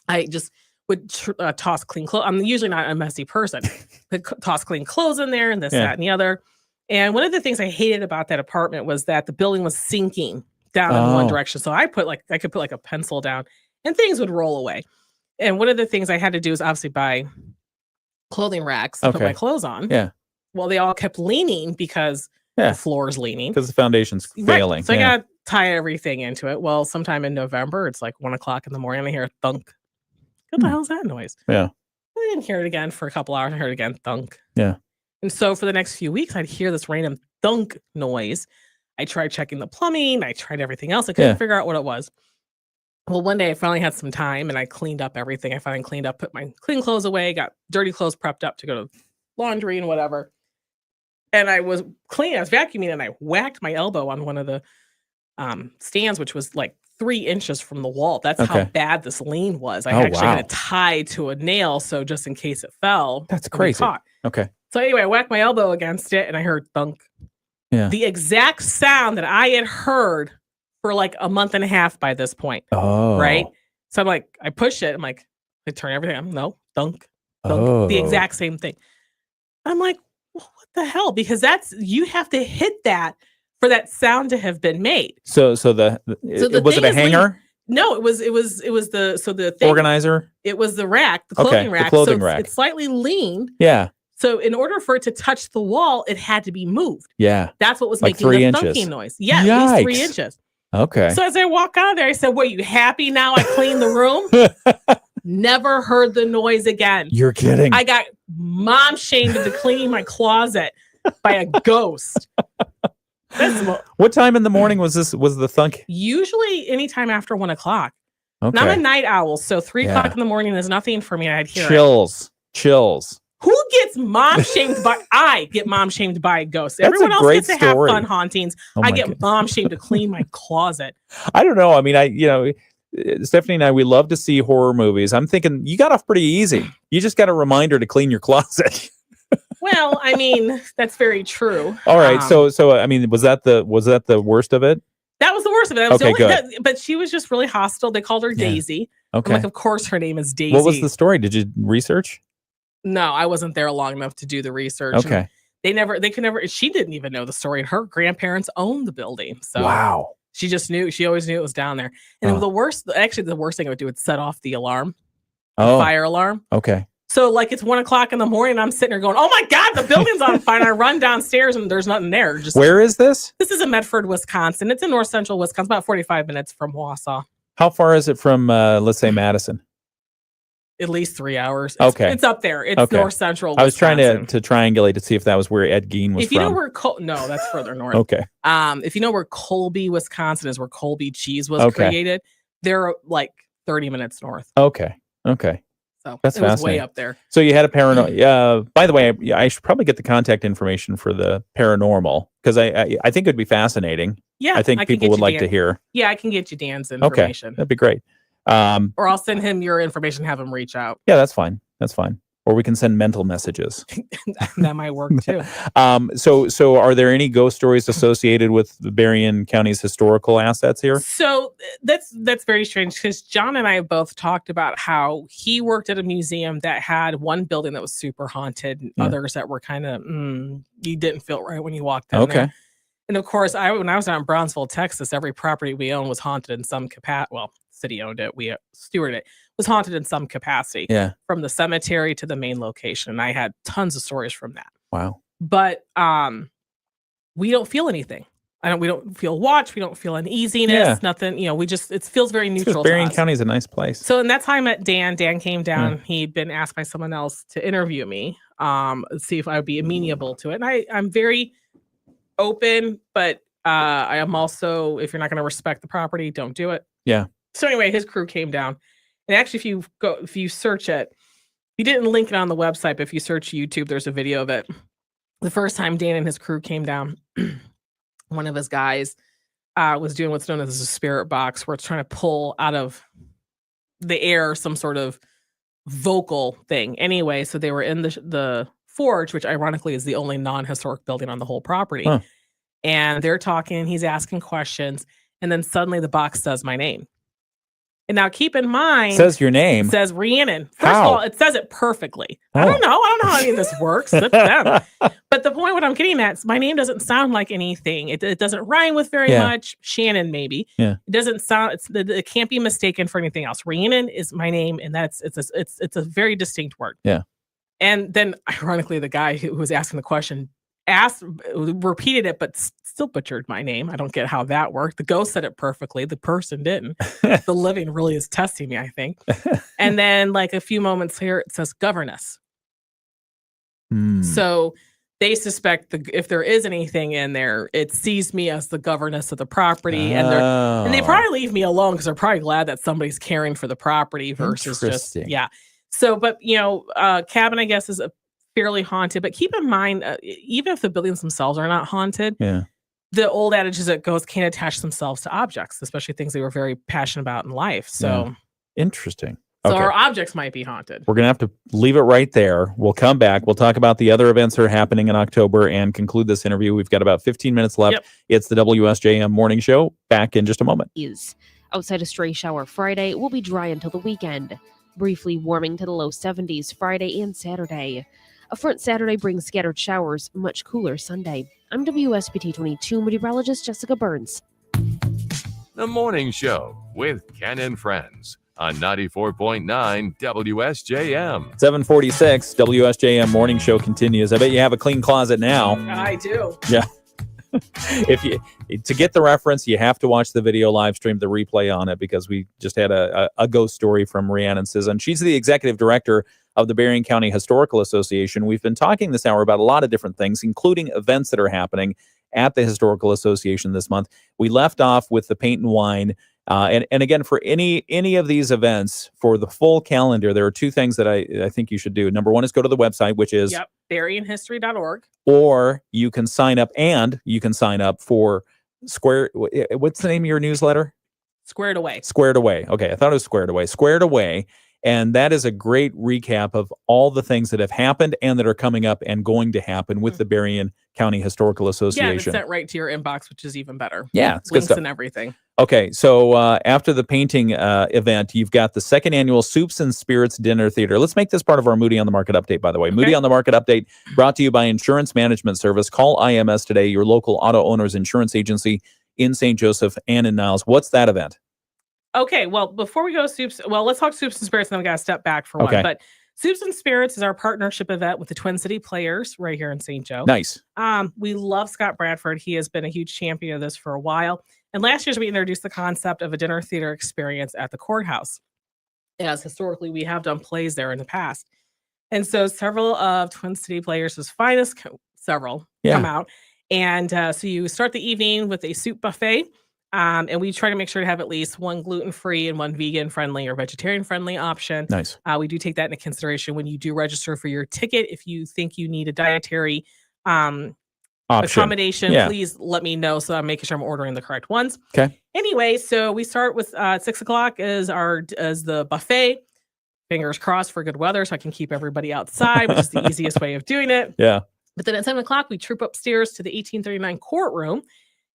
I just would toss clean clothes. I'm usually not a messy person, but toss clean clothes in there and this, that, and the other. And one of the things I hated about that apartment was that the building was sinking down in one direction. So I could put like a pencil down and things would roll away. And one of the things I had to do is obviously buy clothing racks to put my clothes on. Yeah. Well, they all kept leaning because the floor is leaning. Because the foundation's failing. So I got to tie everything into it. Well, sometime in November, it's like 1:00 in the morning. I hear a thunk. What the hell is that noise? Yeah. I didn't hear it again for a couple hours. I heard it again, thunk. Yeah. And so for the next few weeks, I'd hear this random thunk noise. I tried checking the plumbing. I tried everything else. I couldn't figure out what it was. Well, one day I finally had some time and I cleaned up everything. I finally cleaned up, put my clean clothes away, got dirty clothes prepped up to go to laundry and whatever. And I was cleaning, I was vacuuming, and I whacked my elbow on one of the stands, which was like 3 inches from the wall. That's how bad this lean was. I actually had it tied to a nail, so just in case it fell. That's crazy. Okay. So anyway, I whacked my elbow against it and I heard thunk. Yeah. The exact sound that I had heard for like a month and a half by this point. Oh. Right? So I'm like, I push it. I'm like, I turn everything on. No, thunk, thunk. The exact same thing. I'm like, well, what the hell? Because you have to hit that for that sound to have been made. So was it a hanger? No, it was the thing, organizer. It was the rack, the clothing rack. The clothing rack. It's slightly leaned. Yeah. So in order for it to touch the wall, it had to be moved. Yeah. That's what was like making 3 the inches. thunking noise. Yeah, at least 3 inches. Okay. So as I walk out of there, I said, "What, you happy now? I cleaned the room." Never heard the noise again. You're kidding. I got mom shamed into cleaning my closet by a ghost. What time in the morning was the thunk? Usually anytime after 1:00. Okay. And I'm a night owl, so 3:00 in the morning is nothing for me. I'd hear Chills. Who gets mom shamed by? I get mom shamed by a ghost. That's Everyone a else great gets to have story. fun hauntings. I get mom shamed to clean my closet. I don't know. I mean, Stephanie and I, we love to see horror movies. I'm thinking you got off pretty easy. You just got a reminder to clean your closet. Well, I mean, that's very true. All right. So I mean, was that the worst of it? That was the worst of it. That was Okay, the but she was just really hostile. They called her Daisy. Okay. I'm like, of course her name is Daisy. What was the story? Did you research? No, I wasn't there long enough to do the research. Okay. They could never, she didn't even know the story. Her grandparents owned the building. So wow. She just knew, she always knew it was down there. And the worst thing I would do would set off the alarm, the fire alarm. Okay. So like it's 1:00 in the morning, I'm sitting there going, "Oh my God, the building's on fire." And I run downstairs and there's nothing there. Where is this? This is in Medford, Wisconsin. It's in north central Wisconsin, about 45 minutes from Wausau. How far is it from, let's say, Madison? At least 3 hours. It's up there. It's north central Wisconsin. I was trying to triangulate to see if that was where Ed Gein was if you from. know where no, that's further north. Okay. If you know where Colby, Wisconsin is, where Colby cheese was created, they're like 30 minutes north. Okay. So that's it was fascinating. way up there. So you had a paranormal. By the way, I should probably get the contact information for the paranormal because I think it'd be fascinating. Yeah, I think people would like to hear. Yeah, I can get you Dan's information. Okay, that'd be great. Or I'll send him your information, have him reach out. Yeah, that's fine. Or we can send mental messages. That might work too. So are there any ghost stories associated with the Berrien County's historical assets here? So that's very strange because John and I have both talked about how he worked at a museum that had one building that was super haunted and others that were kind of, you didn't feel right when you walked in there. And of course, when I was out in Brownsville, Texas, every property we owned was haunted in some capacity. Well, city owned it, we stewarded it. Was haunted in some capacity. Yeah. From the cemetery to the main location. And I had tons of stories from that. Wow. But we don't feel anything. We don't feel watched. We don't feel uneasiness. Nothing. It feels very neutral. Berrien County is a nice place. So, and that's how I met Dan. Dan came down. He'd been asked by someone else to interview me, see if I would be amenable to it. And I'm very open, but I am also, if you're not going to respect the property, don't do it. Yeah. So anyway, his crew came down. And actually, if you search it, he didn't link it on the website, but if you search YouTube, there's a video of it. The first time Dan and his crew came down, one of his guys was doing what's known as a spirit box, where it's trying to pull out of the air some sort of vocal thing. Anyway, so they were in the forge, which ironically is the only non-historic building on the whole property. And they're talking, he's asking questions. And then suddenly the box says my name. And now keep in mind, Says your name. It says Rhiannon. First How? of all, it says it perfectly. Oh. I don't know how any of this works. It's them. But the point what I'm getting at is my name doesn't sound like anything. It doesn't rhyme with very much. Shannon, maybe. Yeah. It doesn't sound. It can't be mistaken for anything else. Rhiannon is my name, and it's a very distinct word. Yeah. And then, ironically, the guy who was asking the question repeated it, but still butchered my name. I don't get how that worked. The ghost said it perfectly. The person didn't. The living really is testing me, I think. And then, like a few moments here, it says governess. So they suspect if there is anything in there, it sees me as the governess of the property, and they probably leave me alone because they're probably glad that somebody's caring for the property versus just So, but cabin, I guess, is fairly haunted. But keep in mind, even if the buildings themselves are not haunted, the old adage is that ghosts can't attach themselves to objects, especially things they were very passionate about in life. So interesting. So Okay. our objects might be haunted. We're going to have to leave it right there. We'll come back. We'll talk about the other events that are happening in October and conclude this interview. We've got about 15 minutes left. Yep. It's the WSJM Morning Show. Back in just a moment. Outside a stray shower Friday will be dry until the weekend, briefly warming to the low 70s Friday and Saturday. A front Saturday brings scattered showers, much cooler Sunday. I'm WSBT 22 meteorologist Jessica Burns. The Morning Show with Ken and Friends on 94.9 WSJM. 746 WSJM Morning Show continues. I bet you have a clean closet now. I do. Yeah. To get the reference, you have to watch the video live stream, the replay on it, because we just had a ghost story from Rhiannon Sisson. She's the executive director of the Berrien County Historical Association. We've been talking this hour about a lot of different things, including events that are happening at the Historical Association this month. We left off with the paint and wine. And again, for any of these events, for the full calendar, there are two things that I think you should do. Number one is go to the website, which is berrienhistory.org. Or you can sign up, for Square. What's the name of your newsletter? Squared Away. Squared Away. Okay, I thought it was Squared Away. Squared Away. And that is a great recap of all the things that have happened and that are coming up and going to happen with the Berrien County Historical Association. Yeah, and it's sent right to your inbox, which is even better. Yeah, it's good links stuff. and everything. Okay, so after the painting event, you've got the second annual Soups and Spirits Dinner Theater. Let's make this part of our Moody on the Market update, by the way. Okay. Moody on the Market update brought to you by Insurance Management Service. Call IMS today, your local auto owner's insurance agency in St. Joseph and in Niles. What's that event? Okay, well, before we go Soups, let's talk Soups and Spirits, and then we got to step back for one. But Soups and Spirits is our partnership event with the Twin City Players right here in St. Joe. Nice. We love Scott Bradford. He has been a huge champion of this for a while. And last year, we introduced the concept of a dinner theater experience at the courthouse, as historically we have done plays there in the past. And so several of Twin City Players' finest, come out. And so you start the evening with a soup buffet. And we try to make sure to have at least one gluten-free and one vegan-friendly or vegetarian-friendly option. Nice. We do take that into consideration when you do register for your ticket. If you think you need a dietary accommodation, please let me know so I'm making sure I'm ordering the correct ones. Okay. Anyway, so we start with 6 o'clock as the buffet. Fingers crossed for good weather so I can keep everybody outside, which is the easiest way of doing it. Yeah. But then at 7 o'clock, we troop upstairs to the 1839 courtroom.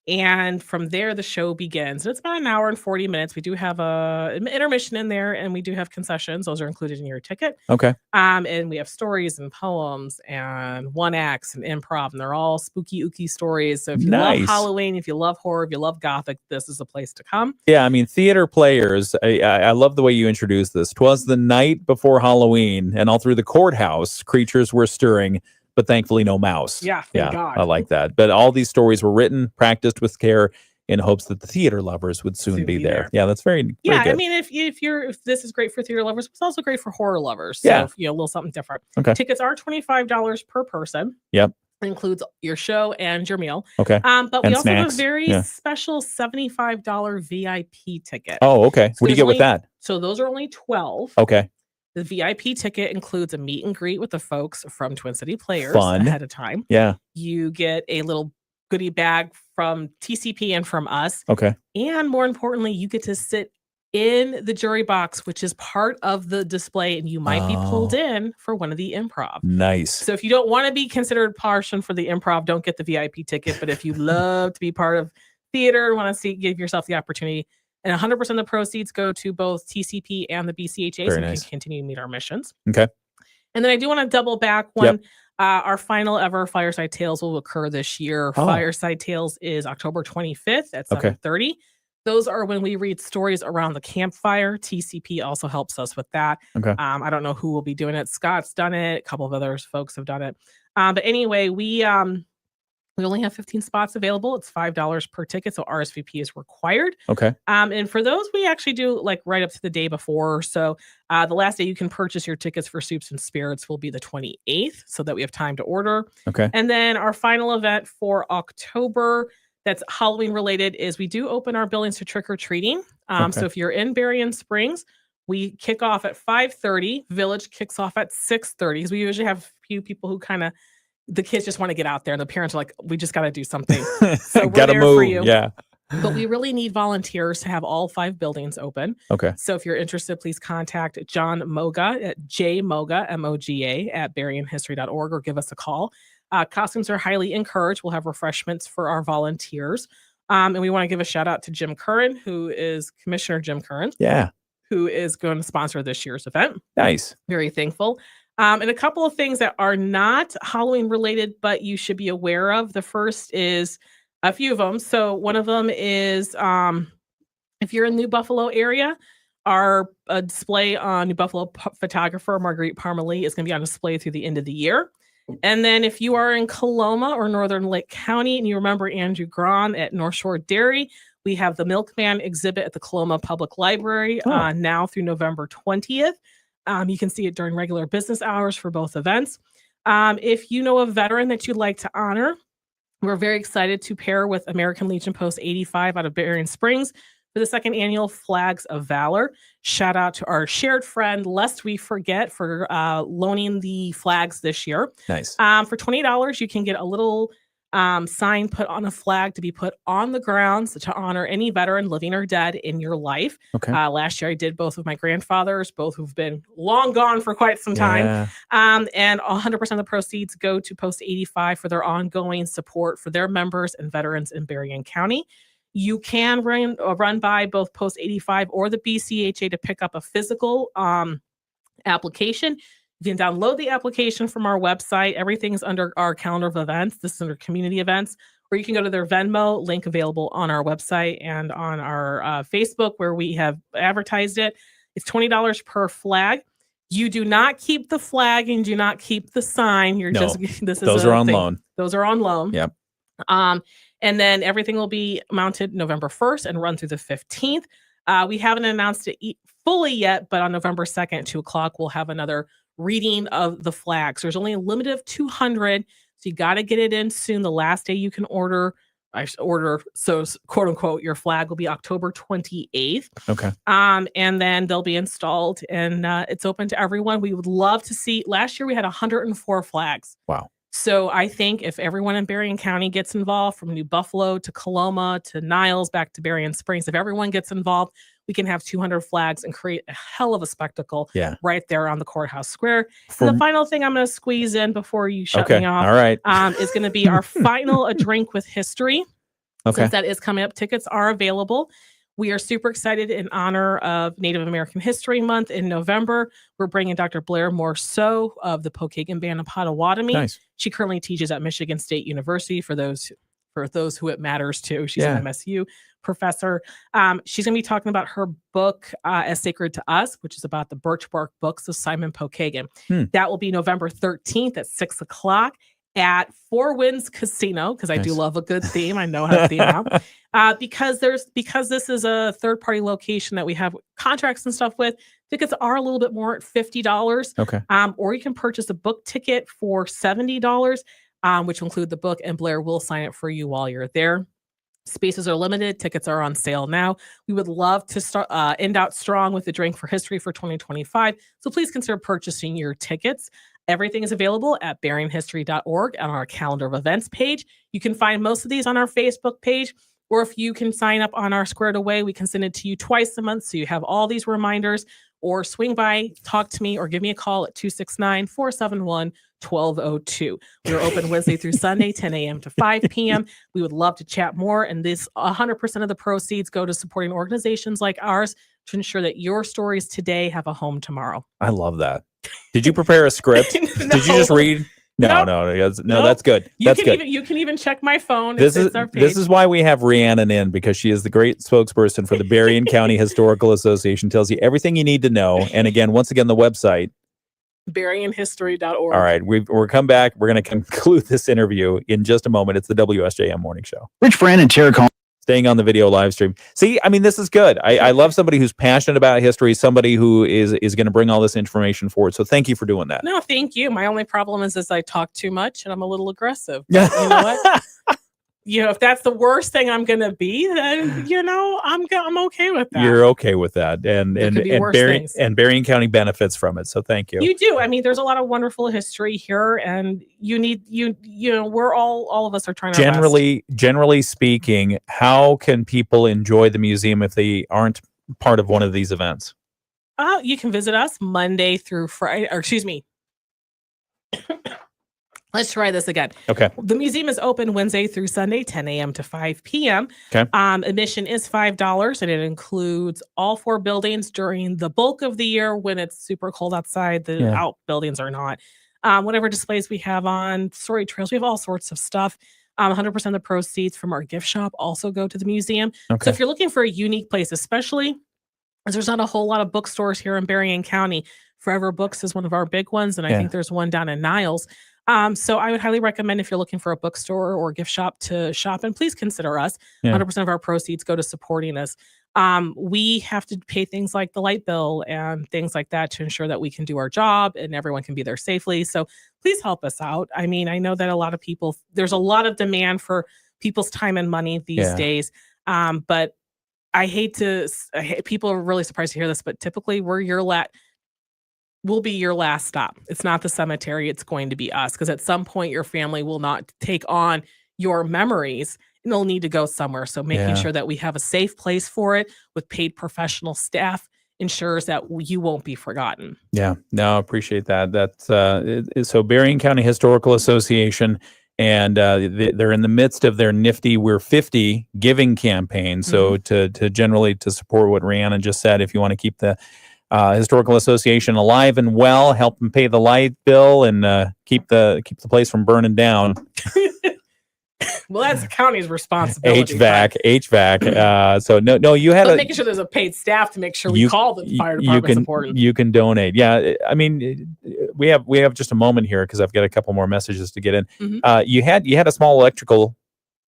And from there, the show begins. And it's about an hour and 40 minutes. We do have an intermission in there, and we do have concessions. Those are included in your ticket. Okay. And we have stories and poems and one acts and improv, and they're all spooky, ooky stories. So if you love Halloween, if you love horror, if you love Gothic, this is a place to come. Yeah, I mean, theater players, I love the way you introduced this. 'Twas the night before Halloween, and all through the courthouse, creatures were stirring, but thankfully no mouse. Yeah, thank God. I like that. But all these stories were written, practiced with care in hopes that the theater lovers would soon be there. Yeah, that's very good. I mean, if this is great for theater lovers, it's also great for horror lovers. So, a little something different. Okay. Tickets are $25 per person. Yep. It includes your show and your meal. Okay. But we also snacks. have a very special $75 VIP ticket. Oh, okay. What do you get with that? So those are only 12. Okay. The VIP ticket includes a meet and greet with the folks from Twin City Players ahead of time. Yeah. You get a little goodie bag from TCP and from us. Okay. And more importantly, you get to sit in the jury box, which is part of the display, and you might be pulled in for one of the improv. Nice. So if you don't want to be considered partial for the improv, don't get the VIP ticket. But if you love to be part of theater, want to give yourself the opportunity. And 100% of the proceeds go to both TCP and the BCHA, so we can continue to meet our missions. Okay. And then I do want to double back one. Our final ever Fireside Tales will occur this year. Fireside Tales is October 25th at 7:30. Those are when we read stories around the campfire. TCP also helps us with that. Okay. I don't know who will be doing it. Scott's done it. A couple of other folks have done it. But anyway, we only have 15 spots available. It's $5 per ticket, so RSVP is required. Okay. And for those, we actually do like right up to the day before. So the last day you can purchase your tickets for Soups and Spirits will be the 28th, so that we have time to order. Okay. And then our final event for October that's Halloween related is we do open our buildings to trick-or-treating. So if you're in Berrien Springs, we kick off at 5:30. Village kicks off at 6:30 because we usually have a few people who kind of, the kids just want to get out there and the parents are like, we just got to do something. So we're Gotta there move. for you. Yeah. But we really need volunteers to have all 5 buildings open. Okay. So if you're interested, please contact John Moga at jmoga, MOGA, at berrienhistory.org or give us a call. Costumes are highly encouraged. We'll have refreshments for our volunteers. And we want to give a shout out to Jim Curran, who is Commissioner Jim Curran. Yeah. Who is going to sponsor this year's event. Nice. Very thankful. And a couple of things that are not Halloween related, but you should be aware of. The first is a few of them. So one of them is if you're in New Buffalo area, our display on New Buffalo photographer Marguerite Parmalee is going to be on display through the end of the year. And then if you are in Coloma or Northern Lake County and you remember Andrew Grahn at North Shore Dairy, we have the Milkman exhibit at the Coloma Public Library now through November 20th. You can see it during regular business hours for both events. If you know a veteran that you'd like to honor, we're very excited to pair with American Legion Post 85 out of Berrien Springs for the 2nd annual Flags of Valor. Shout out to our shared friend, Lest We Forget, for loaning the flags this year. Nice. For $20, you can get a little sign put on a flag to be put on the grounds to honor any veteran, living or dead, in your life. Okay. Last year I did both of my grandfathers, both who've been long gone for quite some time. And 100% of the proceeds go to Post 85 for their ongoing support for their members and veterans in Berrien County. You can run by both Post 85 or the BCHA to pick up a physical application. You can download the application from our website. Everything's under our calendar of events. This is under community events, or you can go to their Venmo, link available on our website and on our Facebook where we have advertised it. It's $20 per flag. You do not keep the flag and do not keep the sign. Those are on loan. Those are on loan. Yep. And then everything will be mounted November 1st and run through the 15th. We haven't announced it fully yet, but on November 2nd at 2:00, we'll have another reading of the flags. There's only a limit of 200, so you got to get it in soon. The last day you can order, so quote unquote, your flag will be October 28th. Okay. And then they'll be installed, and it's open to everyone. We would love to see. Last year we had 104 flags. Wow. So I think if everyone in Berrien County gets involved, from New Buffalo to Coloma to Niles back to Berrien Springs, if everyone gets involved, we can have 200 flags and create a hell of a spectacle right there on the courthouse square. And the final thing I'm going to squeeze in before you shut me off, all right, is going to be our final A Drink with History. Okay. Since that is coming up, tickets are available. We are super excited in honor of Native American History Month in November. We're bringing Dr. Blair Morceau of the Pokagon Band of Potawatomi. Nice. She currently teaches at Michigan State University for those who it matters to. She's an MSU professor. She's going to be talking about her book, As Sacred to Us, which is about the birch bark books of Simon Pokagon. That will be November 13th at 6:00 at Four Winds Casino, because I do love a good theme. I know how to theme out. Because this is a third-party location that we have contracts and stuff with, tickets are a little bit more at $50. Okay. Or you can purchase a book ticket for $70, which will include the book, and Blair will sign it for you while you're there. Spaces are limited. Tickets are on sale now. We would love to end out strong with the Drink for History for 2025. So please consider purchasing your tickets. Everything is available at berrienhistory.org on our calendar of events page. You can find most of these on our Facebook page, or if you can sign up on our Squared Away, we can send it to you twice a month, so you have all these reminders. or swing by, talk to me, or give me a call at 269-471-1202. We're open Wednesday through Sunday, 10 a.m. to 5 p.m. We would love to chat more. And this 100% of the proceeds go to supporting organizations like ours to ensure that your stories today have a home tomorrow. I love that. Did you prepare a script? No. Did you just read? No, that's good. That's good. You can even check my phone. This It's our page. this is why we have Rhiannon in, because she is the great spokesperson for the Berrien County Historical Association. Tells you everything you need to know. And again, once again, the website, BerrienHistory.org. All right, we're come back. We're going to conclude this interview in just a moment. It's the WSJM Morning Show. Rich Fran and Tara Cohn. Staying on the video live stream. See, I mean, this is good. I love somebody who's passionate about history, somebody who is going to bring all this information forward. So thank you for doing that. No, thank you. My only problem is I talk too much and I'm a little aggressive. But you know what? If that's the worst thing I'm going to be, then, I'm okay with that. You're okay with that. And Berrien County benefits from it. So thank you. You do. I mean, there's a lot of wonderful history here, and we're all of us are trying to generally speaking, how can people enjoy the museum if they aren't part of one of these events? You can visit us Monday through Friday, or excuse me. Let's try this again. Okay. The museum is open Wednesday through Sunday, 10 a.m. to 5 p.m. Okay. Admission is $5, and it includes all 4 buildings during the bulk of the year when it's super cold outside. The outbuildings are not. Whatever displays we have on, story trails, we have all sorts of stuff. 100% of the proceeds from our gift shop also go to the museum. Okay. So if you're looking for a unique place, especially as there's not a whole lot of bookstores here in Berrien County, Forever Books is one of our big ones, and I think there's one down in Niles. So I would highly recommend, if you're looking for a bookstore or gift shop to shop, and please consider us. 100% of our proceeds go to supporting us. We have to pay things like the light bill and things like that to ensure that we can do our job and everyone can be there safely. So please help us out. I mean, I know that a lot of people, there's a lot of demand for people's time and money these days. But people are really surprised to hear this, but typically we'll be your last stop. It's not the cemetery. It's going to be us, because at some point your family will not take on your memories and they'll need to go somewhere. So making sure that we have a safe place for it with paid professional staff ensures that you won't be forgotten. Yeah, no, I appreciate that. That's so Berrien County Historical Association, and they're in the midst of their nifty We're 50 giving campaign. So to support what Rhiannon just said, if you want to keep the Historical Association alive and well, help them pay the light bill, and keep the place from burning down. Well, that's the county's responsibility. HVAC. So no, you had making sure there's a paid staff to make sure we call the fire department important. You can donate. Yeah, I mean, we have just a moment here because I've got a couple more messages to get in. You had a small electrical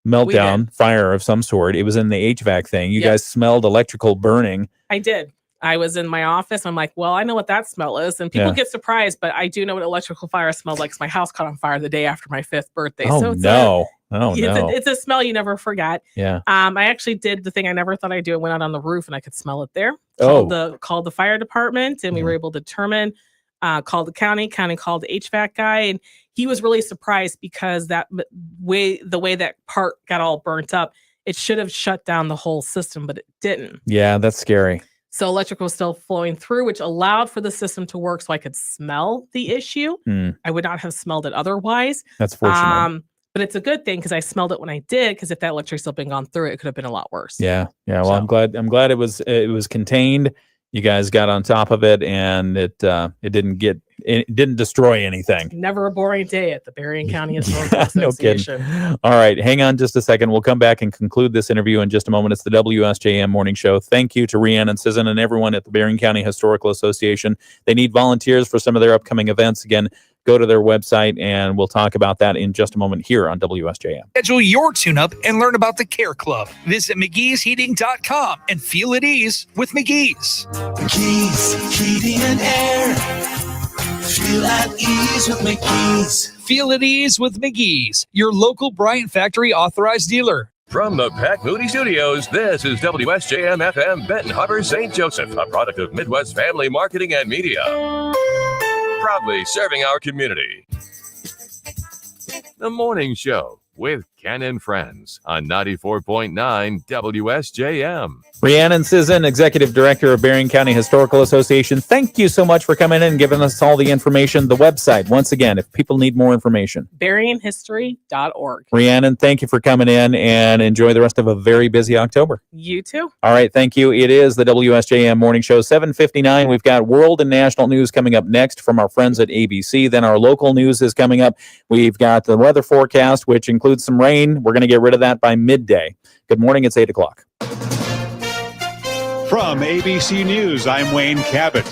meltdown, fire of some sort. It was in the HVAC thing. You guys smelled electrical burning. I did. I was in my office. I'm like, well, I know what that smell is. And people get surprised, but I do know what electrical fire smells like, because my house caught on fire the day after my 5th birthday. It's a smell you never forget. Yeah. I actually did the thing I never thought I'd do. I went out on the roof and I could smell it there. Called the fire department, and we were able to determine, called the county called the HVAC guy. And he was really surprised, because the way that part got all burnt up, it should have shut down the whole system, but it didn't. Yeah, that's scary. So electrical was still flowing through, which allowed for the system to work so I could smell the issue. I would not have smelled it otherwise. That's fortunate. But it's a good thing, because I smelled it when I did, because if that electricity had been gone through, it could have been a lot worse. Yeah. Well, I'm glad it was contained. You guys got on top of it, and it didn't destroy anything. Never a boring day at the Berrien County Historical Association. No kidding. All right, hang on just a second. We'll come back and conclude this interview in just a moment. It's the WSJM Morning Show. Thank you to Rhiannon Sisson and everyone at the Berrien County Historical Association. They need volunteers for some of their upcoming events. Again, go to their website, and we'll talk about that in just a moment here on WSJM. Schedule your tune-up and learn about the Care Club. Visit McGee'sHeating.com and feel at ease with McGee's. McGee's Heating and Air. Feel at ease with McGee's. Feel at ease with McGee's, your local Bryant Factory authorized dealer. From the Pat Moody Studios, this is WSJM FM Benton Harbor, St. Joseph, a product of Midwest Family Marketing and Media. Proudly serving our community. The Morning Show with Ken and Friends on 94.9 WSJM. Rhiannon Sisson, Executive Director of Berrien County Historical Association. Thank you so much for coming in and giving us all the information. The website, once again, if people need more information. BerrienHistory.org. Rhiannon, thank you for coming in and enjoy the rest of a very busy October. You too. All right, thank you. It is the WSJM Morning Show, 7:59. We've got world and national news coming up next from our friends at ABC. Then our local news is coming up. We've got the weather forecast, which includes some rain. We're going to get rid of that by midday. Good morning. It's 8 o'clock. From ABC News, I'm Wayne Cabot.